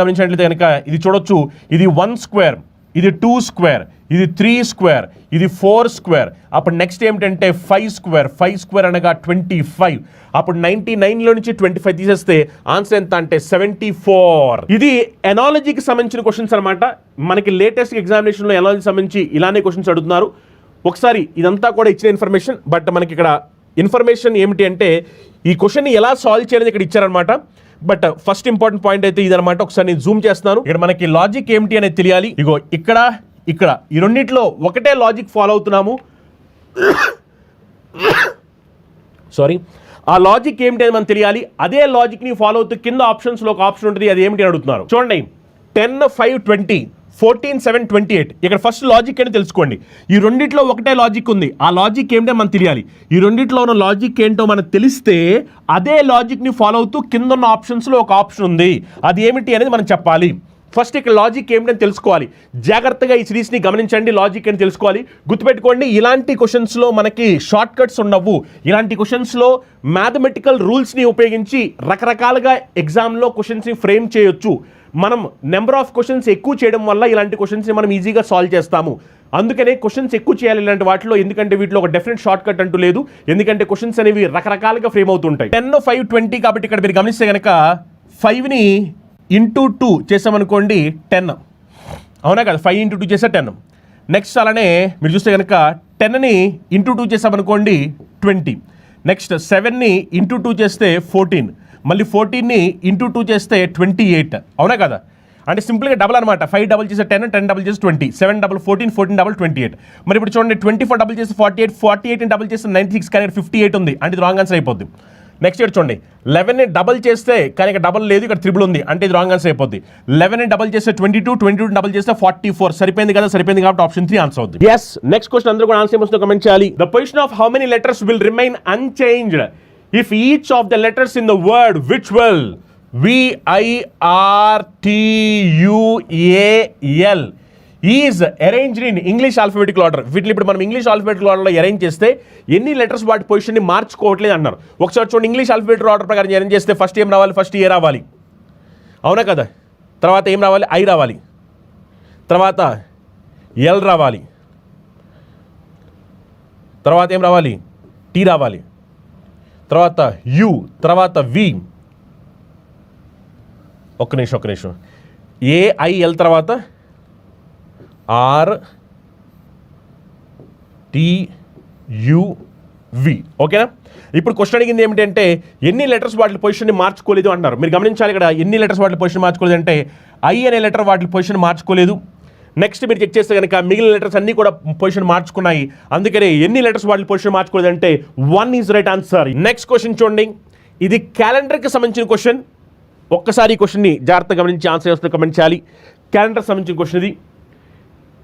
గమనించండి కనుక ఇది చూడొచ్చు. ఇది 1 స్క్వేర్, ఇది 2 స్క్వేర్, ఇది 3 స్క్వేర్, ఇది 4 స్క్వేర్. అప్పుడు నెక్స్ట్ ఏమిటంటే 5 స్క్వేర్, 5 స్క్వేర్ అనగా 25. అప్పుడు 99లో నుంచి 25 తీసేస్తే ఆన్సర్ ఎంత అంటే 74. ఇది ఎనాలజీకి సంబంధించిన క్వశ్చన్స్ అనమాట. మనకి లేటెస్ట్ ఎగ్జామినేషన్లో ఎనాలజీ సంబంధించి ఇలానే క్వశ్చన్స్ అడుగుతున్నారు. ఒకసారి ఇదంతా కూడా ఇచ్చిన ఇన్ఫర్మేషన్, బట్ మనకి ఇక్కడ ఇన్ఫర్మేషన్ ఏమిటి అంటే ఈ క్వశ్చన్ని ఎలా సాల్వ్ చేయాలని ఇక్కడ ఇచ్చారనమాట. బట్ ఫస్ట్ ఇంపార్టెంట్ పాయింట్ అయితే ఇదనమాట. ఒకసారి నేను జూమ్ చేస్తున్నాను. ఇక్కడ మనకి లాజిక్ ఏమిటి అనేది తెలియాలి. ఇగో ఇక్కడ ఈ రెండింటిలో ఒకటే లాజిక్ ఫాలో అవుతున్నాము. సారీ, ఆ లాజిక్ ఏమిటి అని మనకు తెలియాలి. అదే లాజిక్ని ఫాలో అవుతూ కింద ఆప్షన్స్లో ఒక ఆప్షన్ ఉంటుంది, అది ఏమిటి అని అడుగుతున్నారు. చూడండి, 10, 5, 20, 14, 7, 28. ఇక్కడ ఫస్ట్ లాజిక్ అని తెలుసుకోండి. ఈ రెండిట్లో ఒకటే లాజిక్ ఉంది. ఆ లాజిక్ ఏమిటో మనకు తెలియాలి. ఈ రెండిట్లో ఉన్న లాజిక్ ఏంటో మనకు తెలిస్తే అదే లాజిక్ని ఫాలో అవుతూ కింద ఉన్న ఆప్షన్స్లో ఒక ఆప్షన్ ఉంది, అది ఏమిటి అనేది మనం చెప్పాలి. ఫస్ట్ ఇక్కడ లాజిక్ ఏమిటని తెలుసుకోవాలి. జాగ్రత్తగా ఈ సిరీస్ని గమనించండి, లాజిక్ అని తెలుసుకోవాలి. గుర్తుపెట్టుకోండి, ఇలాంటి క్వశ్చన్స్లో మనకి షార్ట్ కట్స్ ఉండవు. ఇలాంటి క్వశ్చన్స్లో మ్యాథమెటికల్ రూల్స్ని ఉపయోగించి రకరకాలుగా ఎగ్జామ్లో క్వశ్చన్స్ని ఫ్రేమ్ చేయొచ్చు. మనం నెంబర్ ఆఫ్ క్వశ్చన్స్ ఎక్కువ చేయడం వల్ల ఇలాంటి క్వశ్చన్స్ని మనం ఈజీగా సాల్వ్ చేస్తాము. అందుకనే క్వశ్చన్స్ ఎక్కువ చేయాలి ఇలాంటి వాటిలో, ఎందుకంటే వీటిలో ఒక డెఫినెట్ షార్ట్ కట్ అంటూ లేదు. ఎందుకంటే క్వశ్చన్స్ అనేవి రకరకాలుగా ఫ్రేమ్ అవుతుంటాయి. 10, 5, 20 కాబట్టి ఇక్కడ మీరు గమనిస్తే కనుక 5ని × 2 చేసామనుకోండి 10, అవునా కదా? 5 × 2 చేస్తే 10. నెక్స్ట్ అలానే మీరు చూస్తే కనుక 10ని × 2 చేసామనుకోండి 20. నెక్స్ట్ 7ని × 2 చేస్తే 14, మళ్ళీ 14ని × 2 చేస్తే 28, అవునా కదా? అంటే సింపుల్గా డబుల్ అనమాట. 5 డబుల్ చేస్తే 10, 10 డబుల్ చేస్తే 20, 7 డబుల్ 14, 14 డబుల్ 28. మరి ఇప్పుడు చూడండి, 24 డబుల్ చేస్తే 48, 48ని డబుల్ చేస్తే 96, కానీ 58 ఉంది, అంటే ఇది రాంగ్ ఆన్సర్ అయిపోద్ది. నెక్స్ట్ ఇక్కడ చూడండి, 11ని డబల్ చేస్తే కానీ ఇక్కడ డబల్ లేదు, ఇక్కడ త్రిబుల్ ఉంది, అంటే ఇది రాంగ్ ఆన్సర్ అయిపోద్ది. 11ని డబల్ చేస్తే 22, 22ని డబల్ చేస్తే 44. సరిపోయింది కదా? సరిపోయింది కాబట్టి ఆప్షన్ 3 ఆన్సర్ అవుతుంది. ఎస్, నెక్స్ట్ క్వశ్చన్ అందరూ కూడా ఆన్సర్ ఏమొస్తుందో కమెంట్ చేయాలి. The position of how many letters will remain unchanged if each of the letters in the word which will VIRTUAL is arranged in English alphabetical order. వీటిని ఇప్పుడు మనం ఇంగ్లీష్ ఆల్ఫాబెటికల్ ఆర్డర్లో అరేంజ్ చేస్తే ఎన్ని లెటర్స్ వాటి పొజిషన్ని మార్చుకోవట్లేదు అన్నారు. ఒకసారి చూడండి, ఇంగ్లీష్ ఆల్ఫాబెటికల్ ఆర్డర్ ప్రకారం అరేంజ్ చేస్తే ఫస్ట్ ఏం రావాలి? ఫస్ట్ ఏ రావాలి, అవునా కదా? తర్వాత ఏం రావాలి? I రావాలి, తర్వాత L రావాలి, తర్వాత ఏం రావాలి? T రావాలి, తర్వాత U, తర్వాత V. ఒక్క నిమిషం. AIL తర్వాత RTUV. ఓకేనా? ఇప్పుడు క్వశ్చన్ అడిగింది ఏమిటంటే ఎన్ని లెటర్స్ వాటి పొజిషన్ని మార్చుకోలేదు అంటారు. మీరు గమనించాలి ఇక్కడ, ఎన్ని లెటర్స్ వాటి పొజిషన్ మార్చుకోలేదు అంటే I అనే లెటర్ వాటి పొజిషన్ మార్చుకోలేదు. నెక్స్ట్ మీరు చెక్ చేస్తే కనుక మిగిలిన లెటర్స్ అన్నీ కూడా పొజిషన్ మార్చుకున్నాయి. అందుకనే ఎన్ని లెటర్స్ వాటి పొజిషన్ మార్చుకోలేదు అంటే 1 is right answer. Next question చూడండి, ఇది క్యాలెండర్కి సంబంధించిన క్వశ్చన్. ఒక్కసారి ఈ క్వశ్చన్ని జాగ్రత్తగా గమనించి ఆన్సర్ చేస్తే కమెంట్ చేయాలి. క్యాలెండర్ సంబంధించిన క్వశ్చన్ ఇది.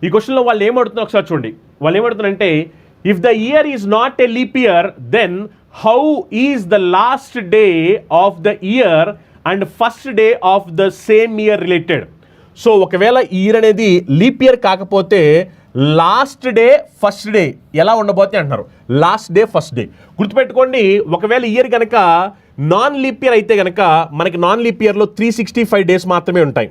ఈ క్వశ్చన్లో వాళ్ళు ఏమడుతున్నారు ఒకసారి చూడండి. వాళ్ళు ఏమడుతున్నారంటే if the year is not a leap year then how is the last day of the year and first day of the same year related. So ఒకవేళ ఇయర్ అనేది లీప్ ఇయర్ కాకపోతే లాస్ట్ డే ఫస్ట్ డే ఎలా ఉండబోతే అంటున్నారు. లాస్ట్ డే ఫస్ట్ డే గుర్తుపెట్టుకోండి. ఒకవేళ ఇయర్ కనుక నాన్ లీప్ ఇయర్ అయితే కనుక మనకి నాన్ లీప్ ఇయర్లో 365 డేస్ మాత్రమే ఉంటాయి.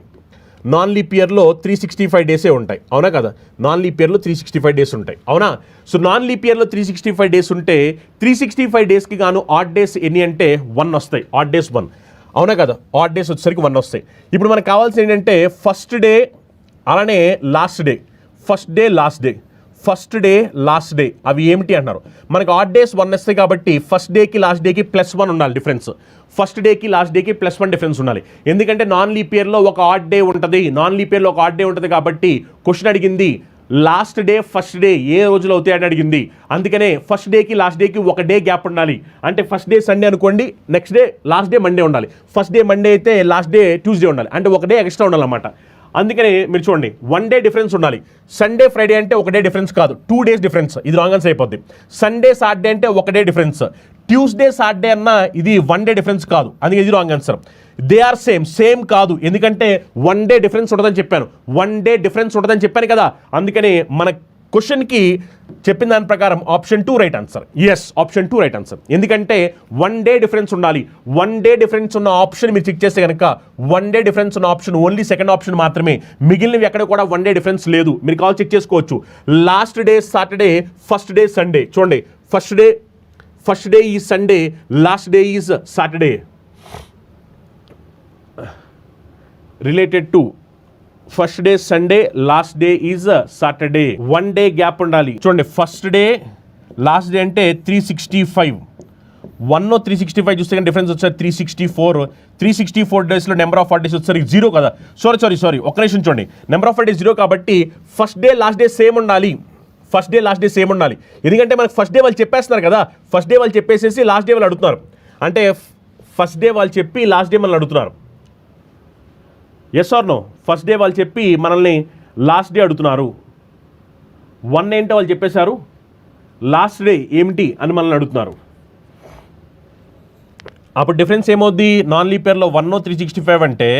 నాన్ లీప్ ఇయర్లో 365 డేసే ఉంటాయి, అవునా కదా? నాన్ లీప్ ఇయర్లో 365 డేస్ ఉంటాయి, అవునా? సో నాన్ లీప్ ఇయర్లో 365 డేస్ ఉంటే 365 డేస్కి గాను ఆడ్ డేస్ ఎన్ని అంటే 1 వస్తాయి. ఆడ్ డేస్ 1, అవునా కదా? ఆడ్ డేస్ వచ్చేసరికి 1 వస్తాయి. ఇప్పుడు మనకు కావాల్సింది ఏంటంటే ఫస్ట్ డే అలానే last day, first day last day, first day last day అవి ఏమిటి అంటున్నారు. మనకు ఆడ్ డేస్ 1 వస్తాయి కాబట్టి ఫస్ట్ డేకి లాస్ట్ డేకి +1 ఉండాలి డిఫరెన్స్. ఫస్ట్ డేకి లాస్ట్ డేకి +1 డిఫరెన్స్ ఉండాలి. ఎందుకంటే నాన్ లీప్ ఇయర్లో ఒక ఆడ్ డే ఉంటుంది కాబట్టి క్వశ్చన్ అడిగింది లాస్ట్ డే ఫస్ట్ డే ఏ రోజులు అవుతాయి అని అడిగింది. అందుకనే ఫస్ట్ డేకి లాస్ట్ డేకి ఒక డే గ్యాప్ ఉండాలి. అంటే ఫస్ట్ డే సండే అనుకోండి, next day last day Monday ఉండాలి. ఫస్ట్ డే మండే అయితే లాస్ట్ డే ట్యూస్డే ఉండాలి, అంటే ఒక డే ఎక్స్ట్రా ఉండాలన్నమాట. అందుకని మీరు చూడండి 1 డే డిఫరెన్స్ ఉండాలి. సండే ఫ్రైడే అంటే ఒక డే డిఫరెన్స్ కాదు, 2 డేస్ డిఫరెన్స్. ఇది రాంగ్ ఆన్సర్ అయిపోద్ది. సండే సాటర్డే అంటే ఒక డే డిఫరెన్స్. ట్యూస్డే సాటర్డే అన్న ఇది 1 డే డిఫరెన్స్ కాదు, అందుకే ఇది wrong answer. They are same కాదు, ఎందుకంటే 1 డే డిఫరెన్స్ ఉండదని చెప్పాను. 1 డే డిఫరెన్స్ ఉండదని చెప్పాను కదా, అందుకని మన క్వశ్చన్కి చెప్పిన దాని ప్రకారం option 2 right answer. Yes, option 2 right answer. ఎందుకంటే 1 డే డిఫరెన్స్ ఉండాలి. 1 డే డిఫరెన్స్ ఉన్న ఆప్షన్ మీరు చెక్ చేస్తే కనుక 1 డే డిఫరెన్స్ ఉన్న ఆప్షన్ ఓన్లీ సెకండ్ ఆప్షన్ మాత్రమే, మిగిలినవి ఎక్కడ కూడా 1 డే డిఫరెన్స్ లేదు. మీరు కాల్ చెక్ చేసుకోవచ్చు. Last day Saturday, first day Sunday. చూడండి, first day is Sunday, last day is Saturday. Related to first day Sunday, last day is Saturday. 1 day gap ఉండాలి. చూడండి, ఫస్ట్ డే లాస్ట్ డే అంటే 365. 1 365 చూస్తే కానీ డిఫరెన్స్ వచ్చారు 364. 364 డేస్లో నెంబర్ ఆఫ్ డేస్ వచ్చేసరికి 0 కదా. సారీ ఒక్క నిమిషం చూడండి. నెంబర్ ఆఫ్ డేస్ 0 కాబట్టి first day last day same ఉండాలి. ఎందుకంటే మనకు ఫస్ట్ డే వాళ్ళు చెప్పేస్తున్నారు కదా, ఫస్ట్ డే వాళ్ళు చెప్పేసేసి లాస్ట్ డే వాళ్ళు అడుగుతున్నారు. అంటే ఫస్ట్ డే వాళ్ళు చెప్పి లాస్ట్ డే మనల్ని అడుగుతున్నారు. Yes or no? First day వాళ్ళు చెప్పి మనల్ని లాస్ట్ డే అడుగుతున్నారు. 1 ఏంటో వాళ్ళు చెప్పేశారు, లాస్ట్ డే ఏమిటి అని మనల్ని అడుగుతున్నారు. అప్పుడు డిఫరెన్స్ ఏమవుద్ది? నాన్ లీప్ ఇయర్లో 1 365 అంటే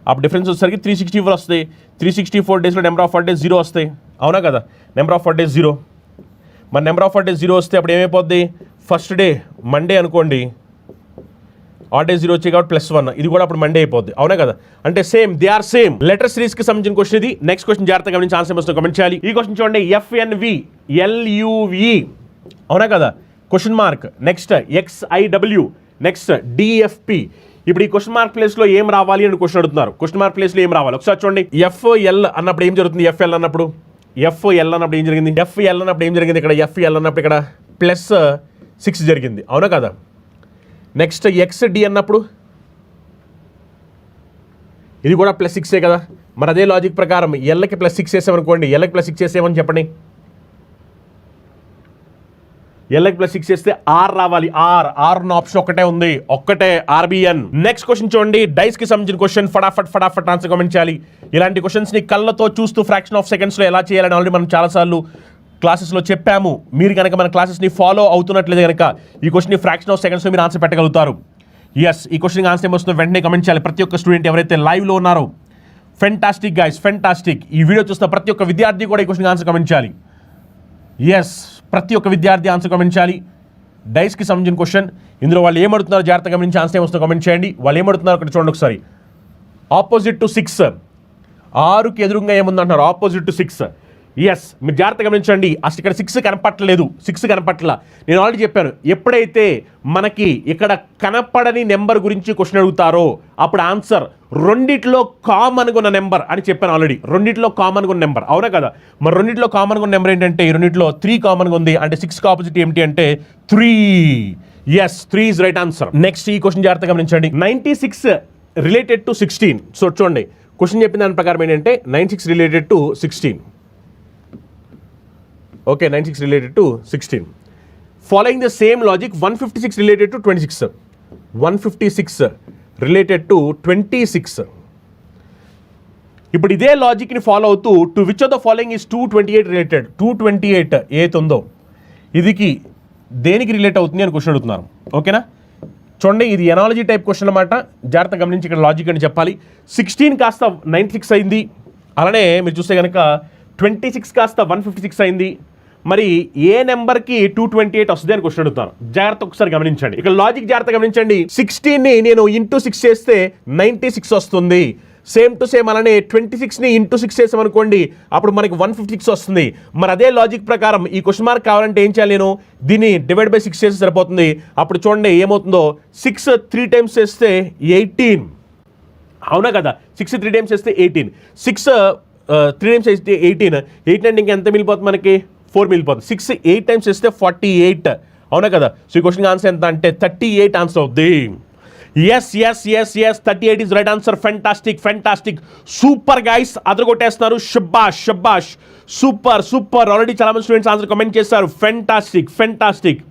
అప్పుడు డిఫరెన్స్ వచ్చేసరికి 364 వస్తాయి. 364 డేస్లో నెంబర్ ఆఫ్ డేస్ 0 వస్తాయి, అవునా కదా? Number of days 0. మరి నెంబర్ ఆఫ్ డేస్ 0 వస్తే అప్పుడు ఏమైపోద్ది? ఫస్ట్ డే మండే అనుకోండి, ఆడ్ డే 0 వచ్చాయి కాబట్టి +1, ఇది కూడా అప్పుడు మండే అయిపోద్ది, అవునా కదా? అంటే దే ఆర్ సేమ్. లెటర్ సిరీస్కి సంబంధించిన క్వశ్చన్ ఇది. నెక్స్ట్ క్వశ్చన్ జాగ్రత్తగా గమనించి ఆన్సర్ వస్తుంది కమెంట్ చేయాలి. ఈ క్వశ్చన్ చూడండి, FNV LUV, అవునా కదా? Question mark, next XIW, next DFP. ఇప్పుడు ఈ క్వశ్చన్ మార్క్ ప్లేస్లో ఏం రావాలి అని క్వశ్చన్ అడుగుతున్నారు. క్వశ్చన్ మార్క్ ప్లేస్లో ఏం రావాలి ఒకసారి చూడండి. FL అన్నప్పుడు ఏం జరుగుతుంది? FL అన్నప్పుడు ఏం జరిగింది? FL అన్నప్పుడు ఏం జరిగింది? ఇక్కడ FL అన్నప్పుడు ఇక్కడ +6 జరిగింది, అవునా కదా? నెక్స్ట్ XD అన్నప్పుడు ఇది కూడా +6 కదా. మరి అదే లాజిక్ ప్రకారం Lకి +6 వేసామనుకోండి, Lకి +6 వేసేమని చెప్పండి. Lకి +6 వేస్తే R రావాలి. R ఉన్న ఆప్షన్ ఒక్కటే RBN. నెక్స్ట్ క్వశ్చన్ చూడండి, డైస్కి సంబంధించిన క్వశ్చన్. ఫటాఫట్ ఆన్సర్ కామెంట్ చేయాలి. ఇలాంటి క్వశ్చన్స్ని కళ్ళతో చూస్తూ ఫ్రాక్షన్ ఆఫ్ సెకండ్స్లో ఎలా చేయాలని ఆల్రెడీ మనం చాలాసార్లు క్లాసెస్లో చెప్పాము. మీరు కనుక మన క్లాసెస్ని ఫాలో అవుతున్నట్లయితే కనుక ఈ క్వశ్చన్ ఫ్రాక్షన్ ఆఫ్ సెకండ్స్లో మీరు ఆన్సర్ పెట్టగలుగుతారు. ఎస్, ఈ క్వశ్చన్కి ఆన్సర్ ఏమొస్తుందో వెంటనే కమెంట్ చేయాలి. ప్రతి ఒక్క స్టూడెంట్ ఎవరైతే లైవ్లో ఉన్నారో, ఫెంటాస్టిక్ గైస్, ఫెంటాస్టిక్. ఈ వీడియో చూస్తున్న ప్రతి ఒక్క విద్యార్థి కూడా ఈ క్వశ్చన్కి ఆన్సర్ కమెంట్ చేయాలి. ఎస్, ప్రతి ఒక్క విద్యార్థి ఆన్సర్ కమెంట్ చేయాలి. డైస్కి సంబంధించిన క్వశ్చన్. ఇందులో వాళ్ళు ఏమడుతున్నారు జాగ్రత్తగా గమనించి ఆన్సర్ ఏమొస్తుందో కమెంట్ చేయండి. వాళ్ళు ఏమడుతున్నారు ఒకటి చూడండి ఒకసారి. ఆపోజిట్ టు 6, 6కి ఎదురుగా ఏముందంటున్నారు? Opposite to 6. ఎస్, మీరు జాగ్రత్తగా గమనించండి. అసలు ఇక్కడ 6 కనపట్ల. నేను ఆల్రెడీ చెప్పాను, ఎప్పుడైతే మనకి ఇక్కడ కనపడని నెంబర్ గురించి క్వశ్చన్ అడుగుతారో అప్పుడు ఆన్సర్ రెండిట్లో కామన్గా ఉన్న నెంబర్ అని చెప్పాను ఆల్రెడీ. రెండిట్లో కామన్గా ఉన్న నెంబర్, అవునా కదా? మరి రెండిట్లో కామన్గా ఉన్న నెంబర్ ఏంటంటే ఈ రెండిట్లో 3 కామన్గా ఉంది. అంటే 6కి ఆపోజిట్ ఏమిటి అంటే 3. Yes, 3 is right answer. Next ఈ క్వశ్చన్ జాగ్రత్తగా గమనించండి. 96 రిలేటెడ్ టు 16. సో చూడండి, క్వశ్చన్ చెప్పిన దాని ప్రకారం ఏంటంటే 96 related to 16. Okay, 96 related to 16. Following the same logic 156 related to 26. 156 related to 26. ఇప్పుడు ఇదే లాజిక్ని ఫాలో అవుతూ to which of the following is 228 related? 228 ఏది ఉందో ఇదికి దేనికి రిలేట్ అవుతుంది అని క్వశ్చన్ అడుగుతున్నారు. ఓకేనా? చూడండి, ఇది ఎనాలజీ టైప్ క్వశ్చన్ అనమాట. జాగ్రత్తగా గమనించి ఇక్కడ లాజిక్ అని చెప్పాలి. 16 కాస్త 96 అయింది. అలానే మీరు చూస్తే కనుక 26 కాస్త 156 అయింది. మరి ఏ నెంబర్కి 228 వస్తుంది అని క్వశ్చన్ అడుగుతాను. జాగ్రత్త ఒకసారి గమనించండి. ఇక్కడ లాజిక్ జాగ్రత్త గమనించండి. 16ని నేను ఇంటూ 6 చేస్తే 96 వస్తుంది. సేమ్ టు సేమ్ అలానే 26ని ఇంటూ 6 చేసామనుకోండి, అప్పుడు మనకి 156 వస్తుంది. మరి అదే లాజిక్ ప్రకారం ఈ క్వశ్చన్ మార్క్ కావాలంటే ఏం చేయాలి? నేను దీన్ని డివైడ్ బై 6 చేస్తే సరిపోతుంది. అప్పుడు చూడండి ఏమవుతుందో, 6 3 టైమ్స్ చేస్తే 18, అవునా కదా? 6 3 టైమ్స్ చేస్తే 18. 6 3 టైమ్స్ 18, 18 అంటే ఇంకెంత మిగిలిపోతుంది మనకి 4 మిగిలిపోతుంది. 6 8 టైమ్స్ వేస్తే 48, అవునా కదా. సో ఈ క్వశ్చన్ ఆన్సర్ ఎంత అంటే 38 ఆన్సర్ అవుద్ది. Yes 38 is right answer. Fantastic super guys, అదరగొట్టేస్తున్నారు. షబాష్ సూపర్. ఆల్రెడీ చాలా మంది స్టూడెంట్స్ ఆన్సర్ కామెంట్ చేస్తారు. Fantastic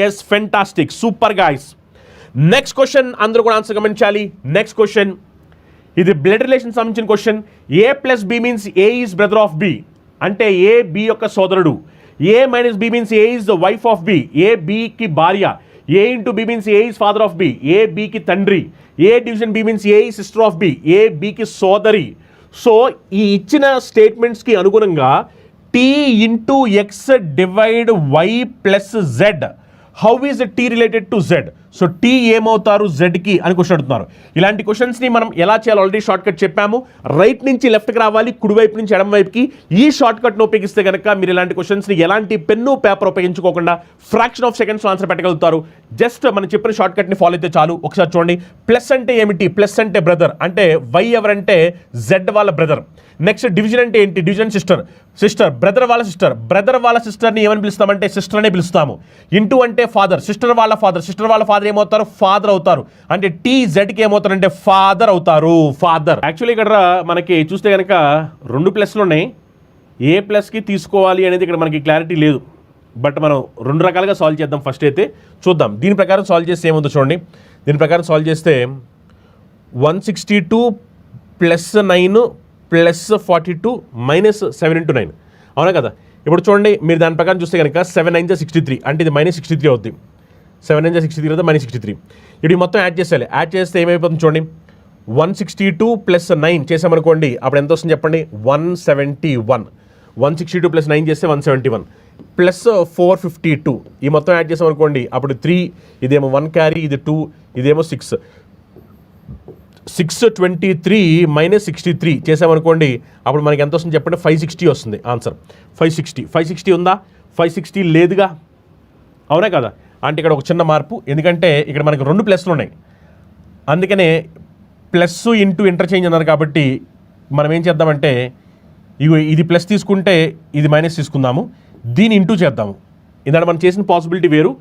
yes fantastic super guys. Next question అందరూ కూడా ఆన్సర్ కమెంట్ చేయాలి. నెక్స్ట్ క్వశ్చన్ ఇది బ్లడ్ రిలేషన్ సంబంధించిన question. A + B means A is brother of B, అంటే A B యొక్క సోదరుడు. A - B means A is the wife of B, A B కి భార్య. A × B means A is father of B, A B కి తండ్రి. A division B means A is sister of B, A B కి సోదరి. సో ఈ ఇచ్చిన స్టేట్మెంట్స్కి అనుగుణంగా T × X divide Y + Z, how is T related to Z? So T ఏమవుతారు Zకి అని క్వశ్చన్ అడుగుతున్నారు. ఇలాంటి క్వశ్చన్స్ని మనం ఎలా చేయాలో ఆల్రెడీ షార్ట్ కట్ చెప్పాము. రైట్ నుంచి లెఫ్ట్కి రావాలి, కుడివైపు నుంచి ఎడమ వైపుకి. ఈ షార్ట్ కట్ను ఉపయోగిస్తే కనుక మీరు ఇలాంటి క్వశ్చన్స్ని ఎలాంటి పెన్ను పేపర్ ఉపయోగించుకోకుండా ఫ్రాక్షన్ ఆఫ్ సెకండ్స్ ఆన్సర్ పెట్టగలుగుతారు. జస్ట్ మనం చెప్పిన షార్ట్ కట్ని ఫాలో అయితే చాలు. ఒకసారి చూడండి. ప్లస్ అంటే ఏమిటి? ప్లస్ అంటే బ్రదర్, అంటే Y ఎవరంటే Z వాళ్ళ బ్రదర్. నెక్స్ట్ డివిజన్ అంటే ఏంటి? డివిజన్ సిస్టర్, బ్రదర్ వాళ్ళ సిస్టర్ని ఏమని పిలుస్తామంటే సిస్టర్ అనే పిలుస్తాము. ఇంటూ అంటే ఫాదర్, సిస్టర్ వాళ్ళ ఫాదర్ ఏమవుతారు? ఫాదర్ అవుతారు. అంటే T Zకి ఏమవుతారంటే ఫాదర్ అవుతారు. యాక్చువల్లీ ఇక్కడ మనకి చూస్తే కనుక 2 ప్లస్లు ఉన్నాయి. ఏ ప్లస్కి తీసుకోవాలి అనేది ఇక్కడ మనకి క్లారిటీ లేదు. బట్ మనం 2 రకాలుగా సాల్వ్ చేద్దాం. ఫస్ట్ అయితే చూద్దాం దీని ప్రకారం సాల్వ్ చేస్తే ఏముందో చూడండి. దీని ప్రకారం సాల్వ్ చేస్తే 162 + 9 + 42 - 7 × 9, అవునా కదా. ఇప్పుడు చూడండి మీరు దాని ప్రకారం చూస్తే కనుక 7 9 63, అంటే ఇది -63 అవుద్ది. 7 9 63 అవుతుంది, -63. ఇప్పుడు మొత్తం యాడ్ చేసేయాలి. యాడ్ చేస్తే ఏమైపోతుంది చూడండి. 162 + 9 చేసామనుకోండి, అప్పుడు ఎంత వస్తుంది చెప్పండి? 171. 162 + 9 చేస్తే 171 + 452. ఈ మొత్తం యాడ్ చేసామనుకోండి, అప్పుడు 3, ఇదేమో 1 క్యారీ, ఇది 2, ఇదేమో 6. 623 - 63 చేసామనుకోండి, అప్పుడు మనకి ఎంత వస్తుంది చెప్పండి? 560 వస్తుంది ఆన్సర్. 560 ఉందా? 560 లేదుగా, అవునా కదా. అంటే ఇక్కడ ఒక చిన్న మార్పు, ఎందుకంటే ఇక్కడ మనకు 2 ప్లస్లు ఉన్నాయి. అందుకనే ప్లస్ ఇంటూ ఇంటర్చేంజ్ అన్నారు కాబట్టి మనం ఏం చేద్దామంటే ఇది ప్లస్ తీసుకుంటే ఇది మైనస్ తీసుకుందాము, దీని ఇంటూ చేద్దాము. ఇందాక మనం చేసిన పాసిబిలిటీ వేరు,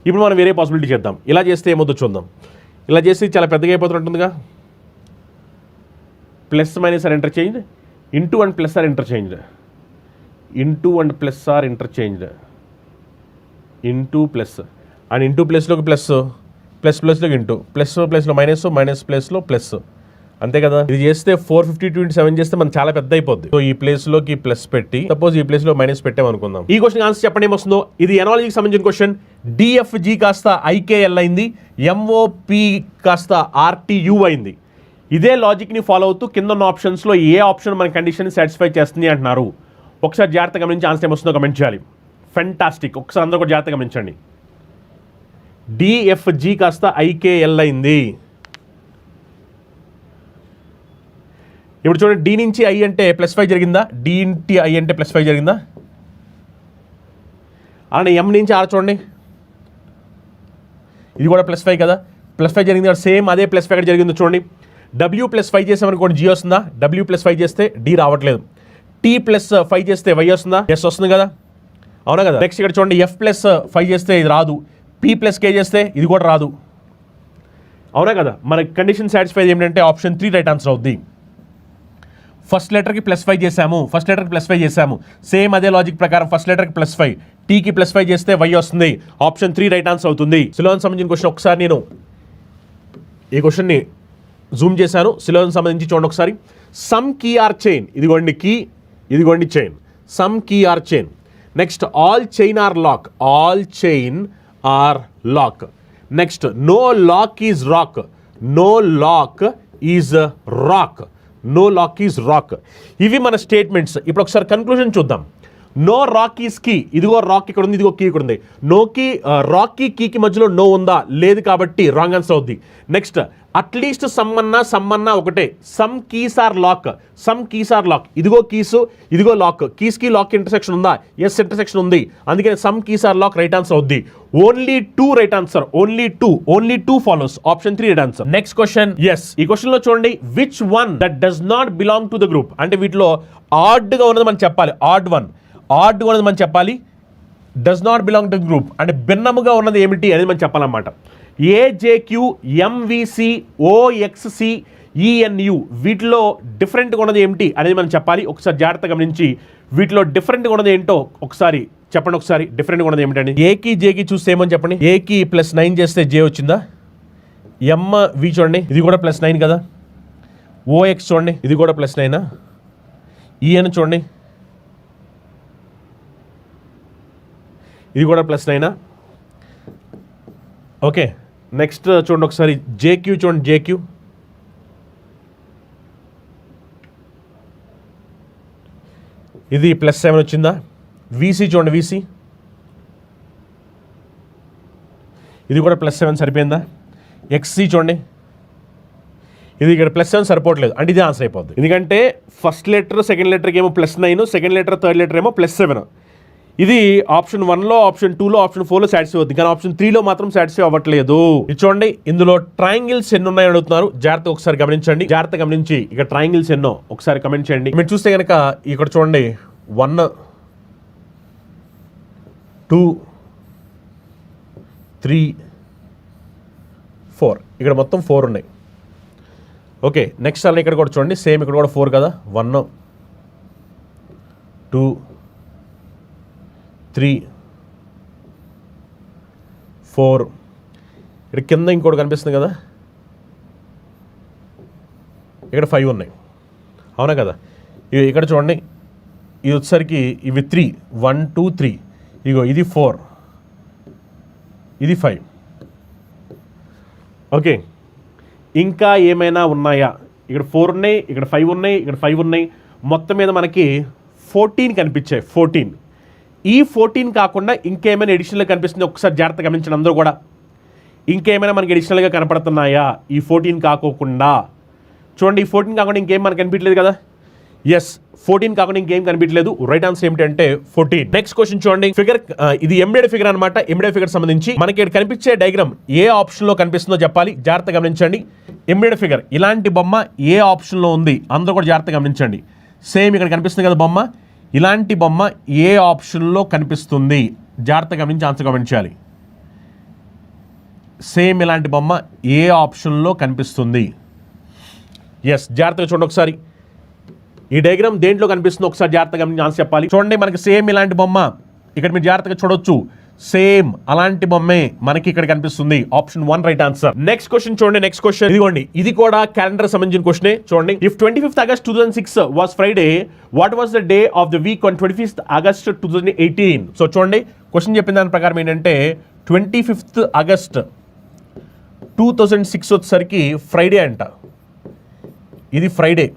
ఇప్పుడు మనం వేరే పాసిబిలిటీ చేద్దాం. ఇలా చేస్తే ఏమవుతుందో చూద్దాం. ఇలా చేస్తే చాలా పెద్దగా అయిపోతుంటుందిగా. Plus minus are interchange, into and plus are interchanged, into and plus are interchanged, into plus and into ప్లస్లోకి ప్లస్, ప్లస్లోకి ఇంటూ, ప్లస్లో మైనస్, మైనస్ ప్లస్లో ప్లస్, అంతే కదా. ఇది చేస్తే 452 × 7 చేస్తే మనం చాలా పెద్ద అయిపోద్ది. సో ఈ ప్లేస్లోకి ప్లస్ పెట్టి, సపోజ్ ఈ ప్లేస్లో మైనస్ పెట్టామనుకుందాం. ఈ క్వశ్చన్ ఆన్సర్ చెప్పండి ఏమొస్తుందో. ఇది ఎనాలజీకి సంబంధించిన క్వశ్చన్. DFG కాస్త IKL అయింది, MOP కాస్త RTU అయింది. ఇదే లాజిక్ని ఫాలో అవుతూ కింద ఉన్న ఆప్షన్స్లో ఏ ఆప్షన్ మన కండిషన్ సాటిస్ఫై చేస్తుంది అంటున్నారు. ఒకసారి జాగ్రత్తగా గమనించి ఆన్సర్ ఏమొస్తుందో కమెంట్ చేయాలి. ఫెంటాస్టిక్. ఒకసారి అందరూ కూడా జాగ్రత్తగా గమనించండి. DFG కాస్త IKL అయింది. ఇప్పుడు చూడండి, D నుంచి I అంటే +5 జరిగిందా? D × I అంటే +5 జరిగిందా? అలానే M నుంచి R చూడండి, ఇది కూడా +5 కదా. +5 జరిగింది కదా. సేమ్ అదే +5 ఎక్కడ జరిగిందో చూడండి. W + 5 చేసామనుకోండి G వస్తుందా? W + 5 చేస్తే D రావట్లేదు. T + 5 చేస్తే Y వస్తుందా? S వస్తుంది కదా, అవునా కదా. నెక్స్ట్ ఇక్కడ చూడండి, F + 5 చేస్తే ఇది రాదు. P + K చేస్తే ఇది కూడా రాదు, అవునా కదా. మన కండిషన్ సాటిస్ఫై ఏమిటంటే ఆప్షన్ 3 రైట్ ఆన్సర్ అవుద్ది. ఫస్ట్ లెటర్కి +5 చేసాము, సేమ్ అదే లాజిక్ ప్రకారం ఫస్ట్ లెటర్కి +5, టీకి +5 చేస్తే Y వస్తుంది. ఆప్షన్ 3 రైట్ ఆన్సర్ అవుతుంది. సిలోన్ సంబంధించిన క్వశ్చన్ ఒకసారి నేను ఈ క్వశ్చన్ని జూమ్ చేశాను. సిలోన్ సంబంధించి చూడండి ఒకసారి. సమ్ కీ ఆర్ చైన్, ఇదిగోండి కీ, ఇదిగోండి chain. Some key are chain. Next all chain are lock, all chain are lock. Next no lock is rock, no lock is rock, no lock is rock. ఇవి మన స్టేట్మెంట్స్. ఇప్పుడు ఒకసారి కన్క్లూజన్ చూద్దాం. నో రాకీస్ కీ, ఇదిగో రాక్ ఇక్కడ ఉంది, ఇదిగో కీ ఇక్కడ ఉంది. నోకి రాకీ కీకి మధ్యలో నో ఉందా, లేదు కాబట్టి రాంగ్ ఆన్సర్ అవుద్ది. నెక్స్ట్ అట్లీస్ట్ సమ్మన్నా ఒకటే. Some keys are lock, some keys are lock, ఇదిగో కీసు ఇదిగో లాక్, కీస్ కి లాక్ ఇంటర్సెక్షన్ ఉందా, ఎస్ ఇంటర్సెక్షన్ ఉంది, అందుకని some keys are lock right answer అవుద్ది. Only 2 right answer, only two follows, option 3 right answer. Next question, yes ఈ క్వశ్చన్ లో చూడండి, which one that does not belong to the group, అంటే వీటిలో ఆడ్ గా ఉన్నది మనం చెప్పాలి, ఆడ్ గా ఉన్నది మనం చెప్పాలి, does not belong to the group అంటే భిన్నముగా ఉన్నది ఏమిటి అనేది మనం చెప్పాలన్నమాట. ఏజేక్యూ, ఎంవిసి, ఓఎక్స్సి, ఈఎన్యు వీటిలో డిఫరెంట్గా ఉన్నది ఏమిటి అనేది మనం చెప్పాలి. ఒకసారి జాగ్రత్తగా గమనించి వీటిలో డిఫరెంట్గా ఉన్నది ఏంటో ఒకసారి చెప్పండి. ఒకసారి డిఫరెంట్గా ఉన్నది ఏమిటండి? ఏకి జేకి చూస్తే ఏమని చెప్పండి. ఏకి +9 చేస్తే జే వచ్చిందా? వి చూడండి, ఇది కూడా +9 కదా. ఓఎక్స్ చూడండి, ఇది కూడా +9. ఈఎన్ చూడండి, ఇది కూడా +9. ఓకే, నెక్స్ట్ చూడండి ఒకసారి జేక్యూ చూడండి, జేక్యూ ఇది +7 వచ్చిందా? వీసీ చూడండి, వీసీ ఇది కూడా +7 సరిపోయిందా? ఎక్స్సీ చూడండి, ఇది ఇక్కడ +7 సరిపోవట్లేదు అంటే ఇది ఆన్సర్ అయిపోద్ది. ఎందుకంటే ఫస్ట్ లెటర్ సెకండ్ లెటర్కి ఏమో +9, సెకండ్ లెటర్ థర్డ్ లెటర్ ఏమో +7. ఇది ఆప్షన్ 1లో, ఆప్షన్ 2లో, ఆప్షన్ 4లో సాటిస్ఫై అవుతుంది, కానీ ఆప్షన్ 3లో మాత్రం సాటిస్ఫై అవ్వట్లేదు. ఇది చూడండి, ఇందులో ట్రయాంగిల్స్ ఎన్ని ఉన్నాయని అడుగుతున్నారు. జాగ్రత్తగా ఒకసారి గమనించండి, జాగ్రత్తగా గమనించి ఇక్కడ ట్రయాంగిల్స్ ఎన్నో ఒకసారి కమెంట్ చేయండి. మీరు చూస్తే కనుక ఇక్కడ చూడండి 1 2 3 4 ఇక్కడ మొత్తం 4 ఉన్నాయి. ఓకే, నెక్స్ట్ అలా ఇక్కడ కూడా చూడండి, సేమ్ ఇక్కడ కూడా 4 కదా. 1 2 3 4 ఇక్కడ కింద ఇంకోటి కనిపిస్తుంది కదా, ఇక్కడ 5 ఉన్నాయి, అవునా కదా. ఇవి ఇక్కడ చూడండి, ఇది వచ్చేసరికి ఇవి 3 1 2 3, ఇగో ఇది 4, ఇది 5. ఓకే, ఇంకా ఏమైనా ఉన్నాయా? ఇక్కడ 4 ఉన్నాయి, ఇక్కడ 5 ఉన్నాయి, ఇక్కడ 5 ఉన్నాయి, మొత్తం మీద మనకి 14 కనిపించాయి. 14, ఈ 14 కాకుండా ఇంకేమైనా ఎడిషనల్గా కనిపిస్తుంది ఒకసారి జాగ్రత్తగా గమనించండి అందరూ కూడా. ఇంకేమైనా మనకి ఎడిషనల్గా కనపడుతున్నాయా ఈ 14 కాకోకుండా? చూడండి, ఈ 14 కాకుండా ఇంకేం మనకు కనిపించలేదు కదా. ఎస్, 14 కాకుండా ఇంకేం కనిపించలేదు. రైట్ ఆన్సర్ ఏమిటంటే 14. నెక్స్ట్ క్వశ్చన్ చూడండి, ఫిగర్ ఇది ఎంబెడెడ్ ఫిగర్ అనమాట. ఎంబెడెడ్ ఫిగర్ సంబంధించి మనకి ఇక్కడ కనిపించే డయాగ్రామ్ ఏ ఆప్షన్లో కనిపిస్తుందో చెప్పాలి. జాగ్రత్తగా గమనించండి. ఎంబెడెడ్ ఫిగర్ ఇలాంటి బొమ్మ ఏ ఆప్షన్లో ఉంది అందరూ కూడా జాగ్రత్తగా గమనించండి. సేమ్ ఇక్కడ కనిపిస్తుంది కదా బొమ్మ, ఇలాంటి బొమ్మ ఏ ఆప్షన్లో కనిపిస్తుంది? జాగ్రత్తగా గమనించి ఆన్సర్ గమనించాలి. సేమ్ ఇలాంటి బొమ్మ ఏ ఆప్షన్లో కనిపిస్తుంది? ఎస్, జాగ్రత్తగా చూడండి ఒకసారి. ఈ డయాగ్రామ్ దేంట్లో కనిపిస్తుందో ఒకసారి జాగ్రత్తగా గమనించి ఆన్సర్ చెప్పాలి. చూడండి, మనకి సేమ్ ఇలాంటి బొమ్మ ఇక్కడ మీరు జాగ్రత్తగా చూడొచ్చు. సేమ్ అలాంటి బొమ్మే మనకి ఇక్కడ కనిపిస్తుంది. Option 1 right answer. Next question చూడండి, నెక్స్ట్ క్వశ్చన్ ఇదిగోండి, ఇది కూడా క్యాలెండర్ సంబంధించిన క్వశ్చన్. చూడండి, if 25th August 2006 was Friday, what was the day of the week on 25th August 2018? So చూడండి, క్వశ్చన్ చెప్పిన దాని ప్రకారం ఏంటంటే 25th August 2006 వచ్చేసరికి ఫ్రైడే అంట. ఇది ఫ్రైడే.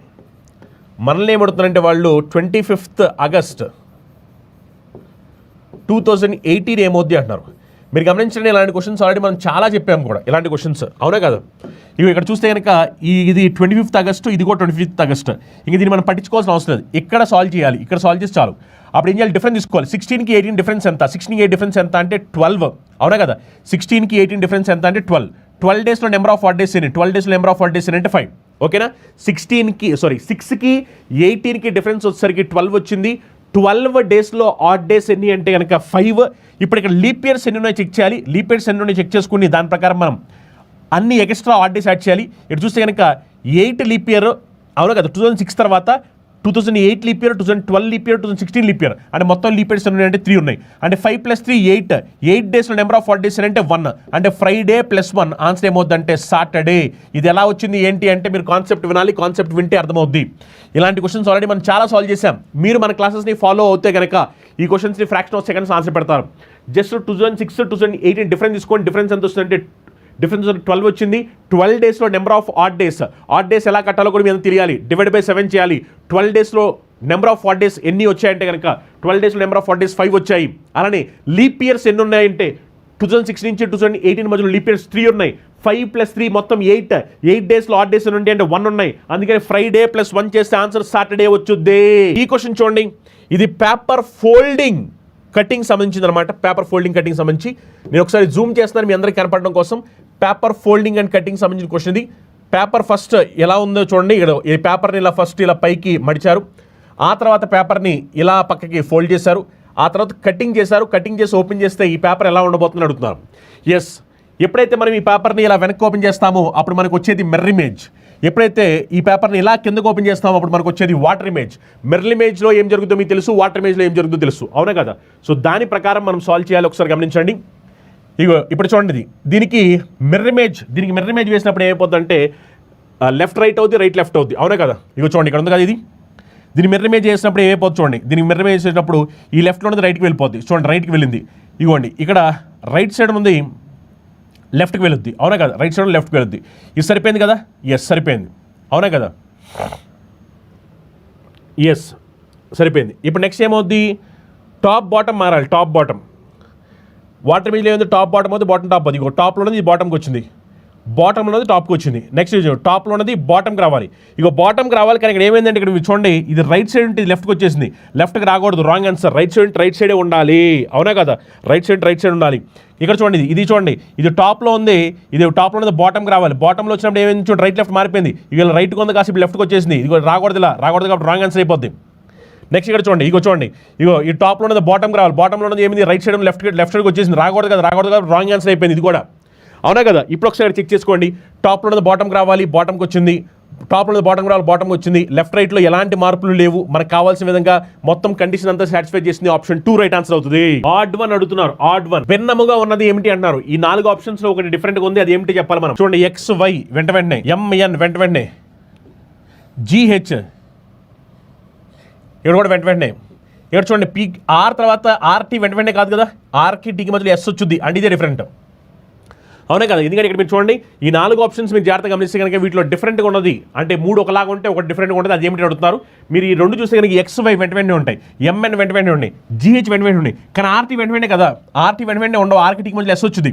మనల్ని ఏమడుతున్నారంటే వాళ్ళు 25th August 2018 ఏమవుద్ది అంటున్నారు. మీరు గమనించండి, ఇలాంటి క్వశ్చన్స్ ఆల్రెడీ మనం చాలా చెప్పాము కూడా, ఇలాంటి క్వశ్చన్స్, అవునా కదా. ఇవి ఇక్కడ చూస్తే కనుక ఇది 25th August, ఇది కూడా 25th August. ఇంక దీన్ని మనం పట్టించుకోవాల్సిన అవసరం లేదు. ఇక్కడ సాల్వ్ చేయాలి, ఇక్కడ సాల్వ్ చేసి చాలు. అప్పుడు ఏం చేయాలి? డిఫరెన్స్ తీసుకోవాలి. 16కి 18 డిఫరెన్స్ ఎంత? 16కి 8 డిఫరెన్స్ ఎంత అంటే 12, అవునా కదా. 16కి 18 డిఫరెన్స్ ఎంత అంటే 12. 12 డేస్లో నెంబర్ ఆఫ్ వాట్ డేస్ ఎన్ని? 12 డేస్లో నెంబర్ ఆఫ్ వాట్ డేస్ అంటే 5. ఓకేనా. 6కి 18కి డిఫరెన్స్ వచ్చేసరికి 12 వచ్చింది. 12 డేస్లో ఆడ్ డేస్ ఎన్ని అంటే కనుక 5. ఇప్పుడు ఇక్కడ లీప్ ఇయర్స్ ఎన్ని ఉన్నాయో చెక్ చేయాలి. లీప్ ఇయర్స్ ఎన్ని ఉన్నాయో చెక్ చేసుకుని దాని ప్రకారం మనం అన్ని ఎక్స్ట్రా ఆడ్ డేస్ యాడ్ చేయాలి. ఇక్కడ చూస్తే కనుక 8 లీప్ ఇయర్, అవునా కదా. 2006 తర్వాత 2008 leap year, 2012 leap year, 2016 leap year, అంటే మొత్తం లీప్ ఇయర్స్ ఎన్ని అంటే 3 ఉన్నాయి. అంటే 5 + 3 8. 8 డేస్లో నెంబర్ ఆఫ్ వాట్ డేస్ అంటే 1. అంటే ఫ్రైడే +1 ఆన్సర్ ఏమవుద్దంటే సాటర్డే. ఇది ఎలా వచ్చింది ఏంటి అంటే మీరు కాన్సెప్ట్ వినాలి, కాన్సెప్ట్ వింటే అర్థమవుద్ది. ఇలాంటి క్వశ్చన్స్ ఆల్రెడీ మనం చాలా సాల్వ్ చేసాం. మీరు మన క్లాసెస్ని ఫాలో అవుతే కనుక ఈ క్వశ్చన్స్ని ఫ్రాక్షన్ ఆఫ్ సెకండ్స్ ఆన్సర్ పెడతారు. జస్ట్ 2006 2018 డిఫరెన్స్ తీసుకోండి. డిఫరెన్స్ ఎంత వస్తుందంటే డిఫరెన్స్ 12 వచ్చింది. 12 డేస్లో నెంబర్ ఆఫ్ ఆడ్ డేస్ ఎలా కట్టాలో కూడా మీరు తెలియాలి. డివైడ్ బై 7 చేయాలి. 12 డేస్లో నెంబర్ ఆఫ్ హాలిడేస్ ఎన్ని వచ్చాయంటే కనుక 12 డేస్లో నెంబర్ ఆఫ్ హాలిడేస్ 5 వచ్చాయి. అలానే లీప్ ఇయర్స్ ఎన్ని ఉన్నాయంటే 2016 నుంచి 2018 మధ్యలో లీప్ ఇయర్స్ 3 ఉన్నాయి. 5 + 3 మొత్తం 8 డేస్లో ఆడ్ డేస్ నుండి అంటే 1 ఉన్నాయి. అందుకని ఫ్రైడే +1 చేస్తే ఆన్సర్ సాటర్డే వచ్చుద్ది. ఈ క్వశ్చన్ చూడండి, ఇది పేపర్ ఫోల్డింగ్ కటింగ్ సంబంధించింది అనమాట. పేపర్ ఫోల్డింగ్ కటింగ్ సంబంధించి నేను ఒకసారి జూమ్ చేస్తున్నాను మీ అందరికీ కనపడడం కోసం. పేపర్ ఫోల్డింగ్ అండ్ కటింగ్ సంబంధించిన క్వశ్చన్ ఇది. పేపర్ ఫస్ట్ ఎలా ఉందో చూడండి. ఇక్కడ ఈ పేపర్ని ఇలా ఫస్ట్ ఇలా పైకి మడిచారు, ఆ తర్వాత పేపర్ని ఇలా పక్కకి ఫోల్డ్ చేశారు, ఆ తర్వాత కటింగ్ చేశారు. కటింగ్ చేసి ఓపెన్ చేస్తే ఈ పేపర్ ఎలా ఉండబోతుందని అడుగుతున్నారు. ఎస్, ఎప్పుడైతే మనం ఈ పేపర్ని ఇలా వెనక్కి ఓపెన్ చేస్తామో అప్పుడు మనకు వచ్చేది మిర్రర్ ఇమేజ్. ఎప్పుడైతే ఈ పేపర్ని ఇలా కిందకు ఓపెన్ చేస్తామో అప్పుడు మనకు వచ్చేది వాటర్ ఇమేజ్. మిర్రర్ ఇమేజ్లో ఏం జరుగుతుందో మీకు తెలుసు, వాటర్ ఇమేజ్లో ఏం జరుగుతుందో తెలుసు, అవునా కదా? సో దాని ప్రకారం మనం సాల్వ్ చేయాలి. ఒకసారి గమనించండి. ఇగో ఇప్పుడు చూడండి, దీనికి మిర్రర్ ఇమేజ్ వేసినప్పుడు ఏమైపోతుందంటే లెఫ్ట్ రైట్ అవుతుంది, రైట్ లెఫ్ట్ అవుతుంది, అవునా కదా? ఇగో చూడండి, ఇక్కడ ఉంది కదా ఇది. దీన్ని మిర్రర్ ఇమేజ్ చేసినప్పుడు ఏమైపోతుంది చూడండి. దీనికి మిర్రర్ ఇమేజ్ చేసినప్పుడు ఈ లెఫ్ట్లో ఉన్నది రైట్కి వెళ్ళిపోద్ది. చూడండి, రైట్కి వెళ్ళింది. ఇగోండి ఇక్కడ రైట్ సైడ్ ఉంది లెఫ్ట్కి వెళ్ళొద్ది, అవునా కదా? రైట్ సైడ్ లెఫ్ట్కి వెళ్ళొద్ది. ఇది సరిపోయింది కదా? ఎస్, సరిపోయింది, అవునా కదా? ఎస్, సరిపోయింది. ఇప్పుడు నెక్స్ట్ ఏమవుద్ది, టాప్ బాటమ్ మారాలి. టాప్ బాటమ్ వాటర్ ఇమేజ్లో ఏముంది, టాప్ బాటమ్ అవుతుంది, బాటమ్ టాప్ అవుతుంది. ఇగో టాప్లో ఉన్నది బాటమ్కి వచ్చింది, బాటమ్ ఉన్నది టాప్కి వచ్చింది. నెక్స్ట్ టాప్లో ఉన్నది బాటమ్కి రావాలి. ఇక బాటమ్కి రావాలి, కానీ ఇక్కడ ఏమైందంటే ఇక్కడ మీరు చూడండి, ఇది రైట్ సైడ్ ఉంటే లెఫ్ట్కి వచ్చేసింది. లెఫ్ట్కి రాకూడదు, రాంగ్ ఆన్సర్. రైట్ సైడే ఉండాలి, అవునా కదా? రైట్ సైడ్ ఉండాలి. ఇక్కడ చూడండి, ఇది చూడండి, ఇది టాప్లో ఉంది, ఇది టాప్లో ఉన్నది బాటమ్కి రావాలి. బాటంలో వచ్చినప్పుడు ఏమైంది చూడండి, రైట్ లెఫ్ట్ మారిపోయింది. ఇక రైట్కి ఉంది కాసి లెఫ్ట్కి వచ్చేసింది. ఇది రాకూడదు, రాకూడదు కాబట్టి రాంగ్ ఆన్సర్ అయిపోద్ది. నెక్స్ట్ ఇక్కడ చూడండి, చూడండి, ఈ టాప్లో ఉన్నది బాటమ్కి రావాలి. బాటంలో ఉన్నది ఏమైంది, రైట్ సైడ్ లెఫ్ట్ సైడ్కి వచ్చేసింది. రాకూడదు కాబట్టి రాంగ్ ఆన్సర్ అయిపోయింది. ఇది కూడా అవునా కదా? ఇప్పుడు ఒకసారి చెక్ చేసుకోండి. టాప్లో ఉన్నది బాటమ్కి రావాలి, బాటమ్కి వచ్చింది. టాప్లో ఉన్నది బాటమ్కి రావాలి, బాటమ్కి వచ్చింది. లెఫ్ట్ రైట్లో ఎలాంటి మార్పులు లేవు. మనకు కావాల్సిన విధంగా మొత్తం కండిషన్ అంతా సాటిస్ఫై చేసింది. ఆప్షన్ 2 రైట్ ఆన్సర్ అవుతుంది. ఆడ్ 1 అడుగుతున్నారు. ఆడ్ 1 భిన్నముగా ఉన్నది ఏమిటి అంటున్నారు. ఈ 4 ఆప్షన్స్ లో ఒకటి డిఫరెంట్గా ఉంది, అది ఏమిటి చెప్పాలి మనం. చూడండి, XY వెంటనే, MN వెంటనే, GH ఇక్కడ కూడా వెంటనే. ఇక్కడ చూడండి, R తర్వాత RT వెంటనే కాదు కదా, Rకి Tకి మధ్యలో S వచ్చుద్ది, అంటే ఇదే డిఫరెంట్, అవునా కదా? ఎందుకంటే ఇక్కడ మీరు చూడండి, ఈ 4 ఆప్షన్స్ మీరు జాగ్రత్తగా గమనిస్తే కనుక వీటిలో డిఫరెంట్గా ఉన్నది, అంటే 3 ఒకలాగా ఉంటే ఒకటి డిఫరెంట్గా ఉంటుంది. అది ఏమిటి అడుగుతున్నారు. మీరు ఈ 2 చూస్తే కనుక XY వెంటనే ఉంటాయి, MN వెంటనే ఉన్నాయి, GH వెంటనే ఉన్నాయి. కానీ RT వెంటనే కదా, RT వెంటనే ఉండవు, Rకి Tకి మధ్యలో S వచ్చింది,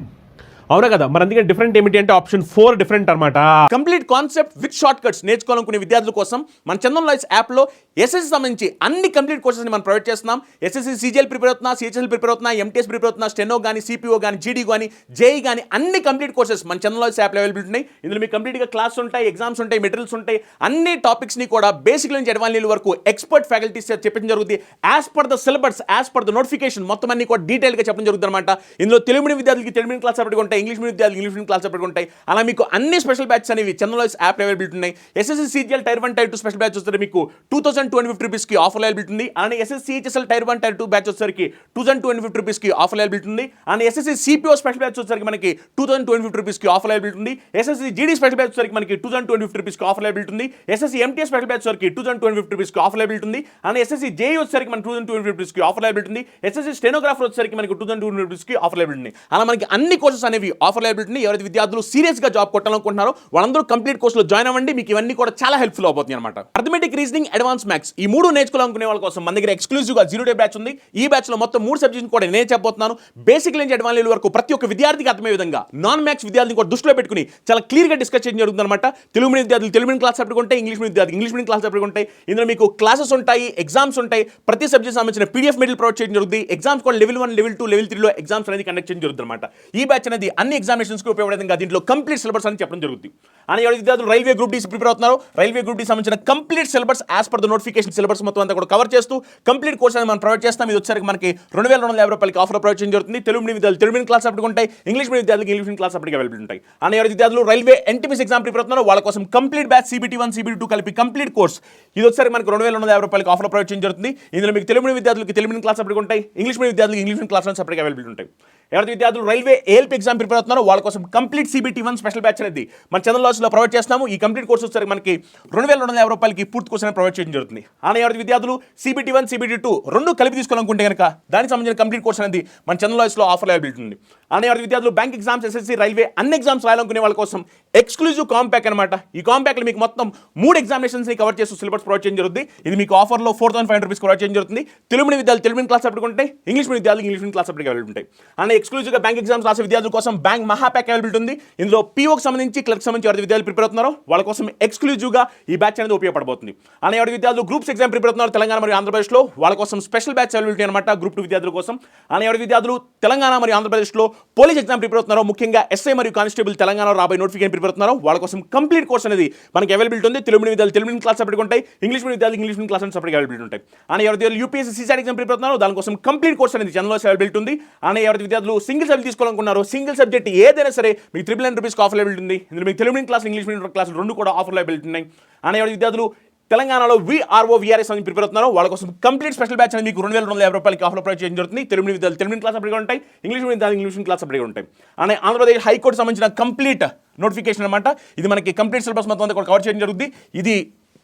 అవునా కదా? మరి అందుకని డిఫరెంట్ ఏమిటి అంటే ఆప్షన్ 4 డిఫరెంట్ అనమాట. Complete concept with short cuts నేర్చుకోవాలనుకునే విద్యార్థుల కోసం మన చందన్ లాయిస్ యాప్లో ఎస్ఎస్సి సంబంధించి అన్ని కంప్లీట్ కోర్సెస్ని మనం ప్రొవైడ్ చేస్తున్నాం. ఎస్ఎస్సి CGL ప్రిపేర్ అవుతున్నా, CHL ప్రిపేర్ అవుతున్నా, MTS ప్రిపేర్ అవుతున్నా, స్టెనో కానీ, CPO కానీ, GD కానీ, JEE కానీ అన్ని కంప్లీట్ కోర్సెస్ మన చందన్ లాయిస్ యాప్లో అవైలబుల్ ఉన్నాయి. ఇందులో మీకు కంప్లీట్గా క్లాస్ ఉంటాయి, ఎగ్జామ్స్ ఉంటాయి, మెటీరియల్స్ ఉంటాయి. అన్ని టాపిక్స్ని కూడా బేసిక్ నుంచి అడ్వాన్స్ లెవెల్ వరకు ఎక్స్పర్ట్ ఫ్యాకల్టీస్ చెప్పడం జరుగుతుంది. As per the syllabus, as per the notification మొత్తం అన్ని కూడా డీటెయిల్గా చెప్పడం జరుగుతుంది అనమాట. ఇందులో తెలుగు మీడియం విద్యార్థులకి తెలుగు మీడియం క్లాస్ సపరేట్గా ఉంటాయి, ఇంగ్లీష్ మీడియం విద్యార్థులు ఇంగ్లీష్ క్లాస్ సపరేట్గా ఉంటాయి. అలా మీకు అన్ని స్పెషల్ బ్యాచెస్ అనేవి చందన్ లాయిస్ యాప్ అవైలబుల్ ఉన్నాయి. SSC CGL tier 1 tier 2 special batch వస్తే మీకు 2250 రూపీస్కి ఆఫర్ అవైలబుల్ ఉంది. అలానే SSC CHSL tier 1 tier 2 batch వచ్చేసరికి 2250 రూపీస్కి ఆఫర్ అవైలబుల్ ఉంది. అలానే ఎస్ఎస్సి CPO స్పెషల్ బ్యాచ్ వచ్చేసరికి మనకి 2250 రూపీస్కి ఆఫర్ అవైలబుల్ ఉంది. ఎస్ఎస్సి GD స్పెషల్ బ్యాచ్ వచ్చేసరికి మనకి 2250 రూపీస్కి ఆఫర్ అవైలబుల్ ఉంది. ఎస్ఎస్సి MTS స్పెషల్ బ్యాచ్ వచ్చేసరికి 2250 రూపీస్కి ఆఫర్ అవైలబుల్ ఉంది. అలానే ఎస్ఎస్సి JEE వచ్చేసరికి మనకి 2250 రూపీస్కి ఆఫర్ అవైలబుల్ ఉంది. ఎస్ఎస్సి స్టెనోగ్రాఫర్ వచ్చేసరికి మనకి 2250 రూపీస్కి ఆఫర్ అవైలబుల్ ఉంది. అలా మనకి అన్ని కోర్సెస్ అనేవి ఆఫర్ అవైలబుల్ ఉంది. ఎవరైతే విద్యార్థులు సీరియస్గా జాబ్ కొట్టాలనుకుంటున్నారో వాళ్ళందరూ కంప్లీట్ కోర్సులో జాయిన్ అవ్వండి. మీకు ఇవన్నీ కూడా చాలా హెల్ప్ఫుల్ అవుతుంది అనమాట. అర్థమెటిక్, రీజనింగ్, అడ్వాన్స్ మ్యాథ్స్ ఈ 3 నేర్చుకోవాలనుకునే వాళ్ళ కోసం మన దగ్గర ఎక్స్క్లూజివ్గా 0 డే బ్యాచ్ ఉంది. ఈ బ్యాచ్లో మొత్తం 3 సబ్జెక్ట్స్ కూడా నేను చెప్పబోతున్నాను. బేసిక్ నుంచి అడ్వాన్స్ లెవెల్ వరకు ప్రతి ఒక్క విద్యార్థికి అర్థమయ్యే విధంగా నాన్ మ్యాథ్స్ విద్యార్థిని కూడా దృష్టిలో పెట్టుకుని చాలా క్లియర్గా డిస్కస్ చేయడం జరుగుతుంది అనమాట. తెలుగు మీడియం విద్యార్థులు తెలుగు మీడియం క్లాస్ సపరేట్గా ఉంటాయి, ఇంగ్లీష్ మీడియం విద్యార్థులు ఇంగ్లీష్ మీడియం క్లాస్ సపరేట్గా ఉంటాయి. ఇందులో మీకు క్లాసెస్ ఉంటాయి, ఎగ్జామ్స్ ఉంటాయి. ప్రతి సబ్జెక్ట్ సంబంధించిన PDF మెటీరియల్ ప్రొవైడ్ చేయడం జరుగుతుంది. ఎగ్జామ్స్ కూడా లెవెల్ 1, లెవెల్ 2, లెవెల్ 3లో ఎగ్జామ్స్ అనేది కండక్ట్ చేయడం జరుగుతుంది అనమాట. ఈ బ్యాచ్ అనేది అన్ని ఎగ్జామినేషన్స్కి ఉపయోగపడే విధంగా దీంట్లో కంప్లీట్ సిలబస్ అని చెప్పడం జరుగుతుంది. అని ఎవరి విద్యార్థులు రైల్వే గ్రూప్ డి ప్రిపేర్ అవుతున్నారు, రైల్వే గ్రూప్ డి సంబంధించిన complete syllabus as per the notification syllabus మొత్తం అంతా కూడా కవర్ చేస్తూ కంప్లీట్ కోర్స్ అనేది మనం ప్రొవైడ్ చేస్తాం. ఇది వచ్చేసరికి మనకి 2250 రూపాయలకి ఆఫర్ ప్రొవైడ్ చేయడం జరుగుతుంది. తెలుగు మీడియం విద్యార్థులు తెలుగు మీడియం క్లాస్ అప్పటికి ఉంటాయి, ఇంగ్లీష్ మీడియం విద్యార్థులకు ఇంగ్లీష్ మీడియం క్లాస్ అప్పటికి అవైలబుల్ ఉంటాయి. అని ఎవరి విద్యార్థులు రైల్వే NTPC ఎగ్జామ్ ప్రిపేర్ అవుతున్నారు వాళ్ళ కోసం కంప్లీట్ బ్యాచ్ CBT 1, CBT 2 కలిపి కంప్లీట్ కోర్స్ ఇది వచ్చేసరికి మనకి 2250 రూపాయలకి ఆఫర్ ప్రొవైడ్ చేయడం జరుగుతుంది. ఇందులో మీకు తెలుగు మీడియం విద్యార్థులకు తెలుగు మీడియం క్లాస్ అప్పటికి ఉంటాయి, ఇంగ్లీష్ మీడియం విద్యార్థులకు ఇంగ్లీష్ మీడియం క్లాస్ అప్పటికి అవైలబుల్ ఉంటాయి. ఎవరైతే విద్యార్థులు రైల్వే ALP ఎగ్జామ్ ప్రిపేర్ అవుతున్నారో వాళ్ళ కోసం కంప్లీట్ CBT1 స్పెషల్ బ్యాచ్ అనేది మన ఛానల్ లో ప్రొవైడ్ చేస్తున్నాము. ఈ కంప్లీట్ కోర్స్ వచ్చేసరికి మనకి 2250 రూపాయలకి పూర్తి కోర్స్ అనేది ప్రొవైడ్ చేయడం జరుగుతుంది. అలానే ఎవరి విద్యార్థులు CBT1 CBT2 రెండు కలిపి తీసుకోవాలనుకుంటే కనుక దానికి సంబంధించిన కంప్లీట్ కోర్స్ అనేది మన ఛానల్ లో ఆఫర్ అవైలబిలిటీ ఉంది. అలానే ఎవరి విద్యార్థులు బ్యాంక్ ఎగ్జామ్స్, SSC, రైల్వే అన్ని ఎగ్జామ్స్ రాయాలనుకునే వాళ్ళ కోసం ఎక్స్క్లూజివ్ కాంపాక్ అనమాట. ఈ కాంపాక్ట్లో మీకు మొత్తం 3 ఎగ్జామినేషన్స్ ని కవర్ చేస్తూ సిలబస్ ప్రొవైడ్ చేయడం జరుగుతుంది. ఇది మీకు ఆఫర్లో 4500 రూపీస్ ప్రొవైడ్ చేయడం జరుగుతుంది. తెలుగు మీడియం విద్యార్థులు తెలుగు మీడియం క్లాస్ అప్పుడు ఉంటాయి, ఇంగ్లీష్ మీడియం విద్యార్థులు ఇంగ్లీష్ మీడియం క్లాస్ అప్పుడు అవైలబుల్ ఉంటాయి. అలానే ఎక్స్క్లూజివ్గా బ్యాంక్ ఎగ్జామ్స్ రాసే విద్యార్థుల కోసం బ్యాంక్ మహాప్యాక్ అవైలబిలిటీ ఉంది. ఇందులో POకి సంబంధించి, క్లర్క్ సంబంధించి ఎవరి విద్యార్థులు ప్రిపేర్ అవుతున్నారో వాళ్ళ కోసం ఎక్స్క్లూజివ్గా ఈ బ్యాచ్ అనేది ఉపయోగపడబోతుంది. అలానే ఎవరి విద్యార్థులు గ్రూప్స్ ఎగ్జామ్ ప్రిపేర్ అవుతున్నారు తెలంగాణ మరియు ఆంధ్రప్రదేశ్లో వాళ్ళ కోసం స్పెషల్ బ్యాచ్ అవైలబిలిటీ అనమాట గ్రూప్ 2 విద్యార్థుల కోసం. అలానే ఎవరి విద్యార్థులు తెలంగాణ మరియు ఆంధ్రప్రదేశ్లో పోలీస్ ఎగ్జామ్ ప్రిపేర్ అవుతున్నారో, ముఖ్యంగా SI మరియు కానిస్టేబుల్ తెలంగాణలో రాబోయే నోటిఫికేషన్ ప్రిపేర్ అవుతున్నారో వాళ్ళ కోసం కంప్లీట్ కోర్స్ అనేది మనకి అవైలబిలిటీ ఉంది. తెలుగు మీడియం విద్యార్థులు తెలుగు మీడియం క్లాస్ సపరేట్ ఉంటాయి, ఇంగ్లీష్ మీడియం విద్యార్థులు English medium class separate availability ఉంటాయి. అలానే ఎవరి విద్యార్థులు UPSC CSAT ఎగ్జామ్ ప్రిపేర్ అవుతున్నారో దానికోసం కంప్లీట్ కోర్స్ అనేది ఛానల్లో అవైలబిలిటీ ఉంది. అలానే ఎవరి విద్యార్థులు సింగిల్ సబ్జెక్ట్ తీసుకోవాలనుకున్నారో సింగిల్ సబ్జెక్ట్ ఏదైనా సరే మీకు 999 రూపీస్కి ఆఫర్ అవైలబిలిటీ ఉంది. ఇందులో మీకు Telugu medium class, English medium class రెండు కూడా ఆఫర్ అవైలబిలిటీ ఉన్నాయి. అలానే ఎవరి విద్యార్థులు తెలంగాణలో VRO VRS అని ప్రిపేర్ అవుతున్నారో వాళ్ళ కోసం కంప్లీట్ స్పెషల్ బ్యాచ్ అనేది మీకు 2250 రూపాయలకి ఆఫర్ ప్రొవైడ్ చేయడం జరుగుతుంది. తెలుగు మీడియం విద్యార్థులు తెలుగు మీడియం క్లాస్ అప్పటిగా ఉంటాయి, ఇంగ్లీష్ మీడియం విద్యార్థులు ఇంగ్లీష్ మీడియం క్లాస్ అప్పటిగా ఉంటాయి. అలానే ఆంధ్రప్రదేశ్ హైకోర్టు సంబంధించిన కంప్లీట్ నోటిఫికేషన్ అనమాట. ఇది మనకి కంప్లీట్ సిలబస్ మొత్తం అంతా కూడా కవర్ చేయడం జరుగుతుంది. ఇది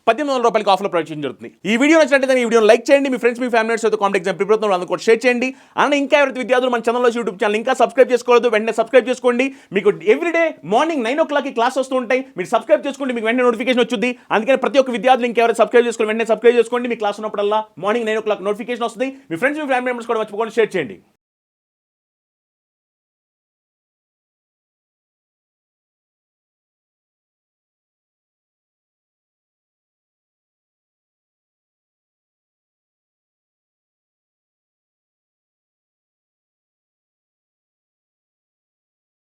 1800 రూపాయలకి ఆఫర్లో ప్రొవైడ్ చేయడం జరుగుతుంది. ఈ వీడియో నచ్చినట్లయితే ఈ వీడియో లైక్ చేయండి, మీ ఫ్రెండ్స్, మీ ఫ్యామిలీస్ అయితే కాంపిటేటివ్ ఎగ్జామ్ ప్రిపేర్ అవుతున్నారు అందుకు షేర్ చేయండి. అలానే ఇంకా ఎవరైతే విద్యార్థులు మన ఛానల్లో యూట్యూబ్ ఛానల్ ఇంకా సబ్స్క్రైబ్ చేసుకోలేదు వెంటనే సబ్స్క్రైబ్ చేసుకోండి. మీకు ఎవ్రీడే మార్నింగ్ 9 o'clock క్లాస్ వస్తూ ఉంటాయి. మీరు సబ్స్క్రైబ్ చేసుకోండి, మీకు వెంటనే నోటిఫికేషన్ వచ్చింది. అందుకని ప్రతి ఒక్క విద్యార్థులు ఇంకెవరైతే సబ్స్క్రైబ్ చేసుకోండి వెంటనే సబ్స్క్రైబ్ చేసుకోండి. మీ క్లాస్ ఉన్నప్పుడల్లా మార్నింగ్ 9 o'clock నోటిఫికేషన్ వస్తుంది. మీ ఫ్రెండ్స్, మీ ఫ్యామిలీ మెంబర్స్ కూడా మర్చిపోకుండా షేర్ చేయండి.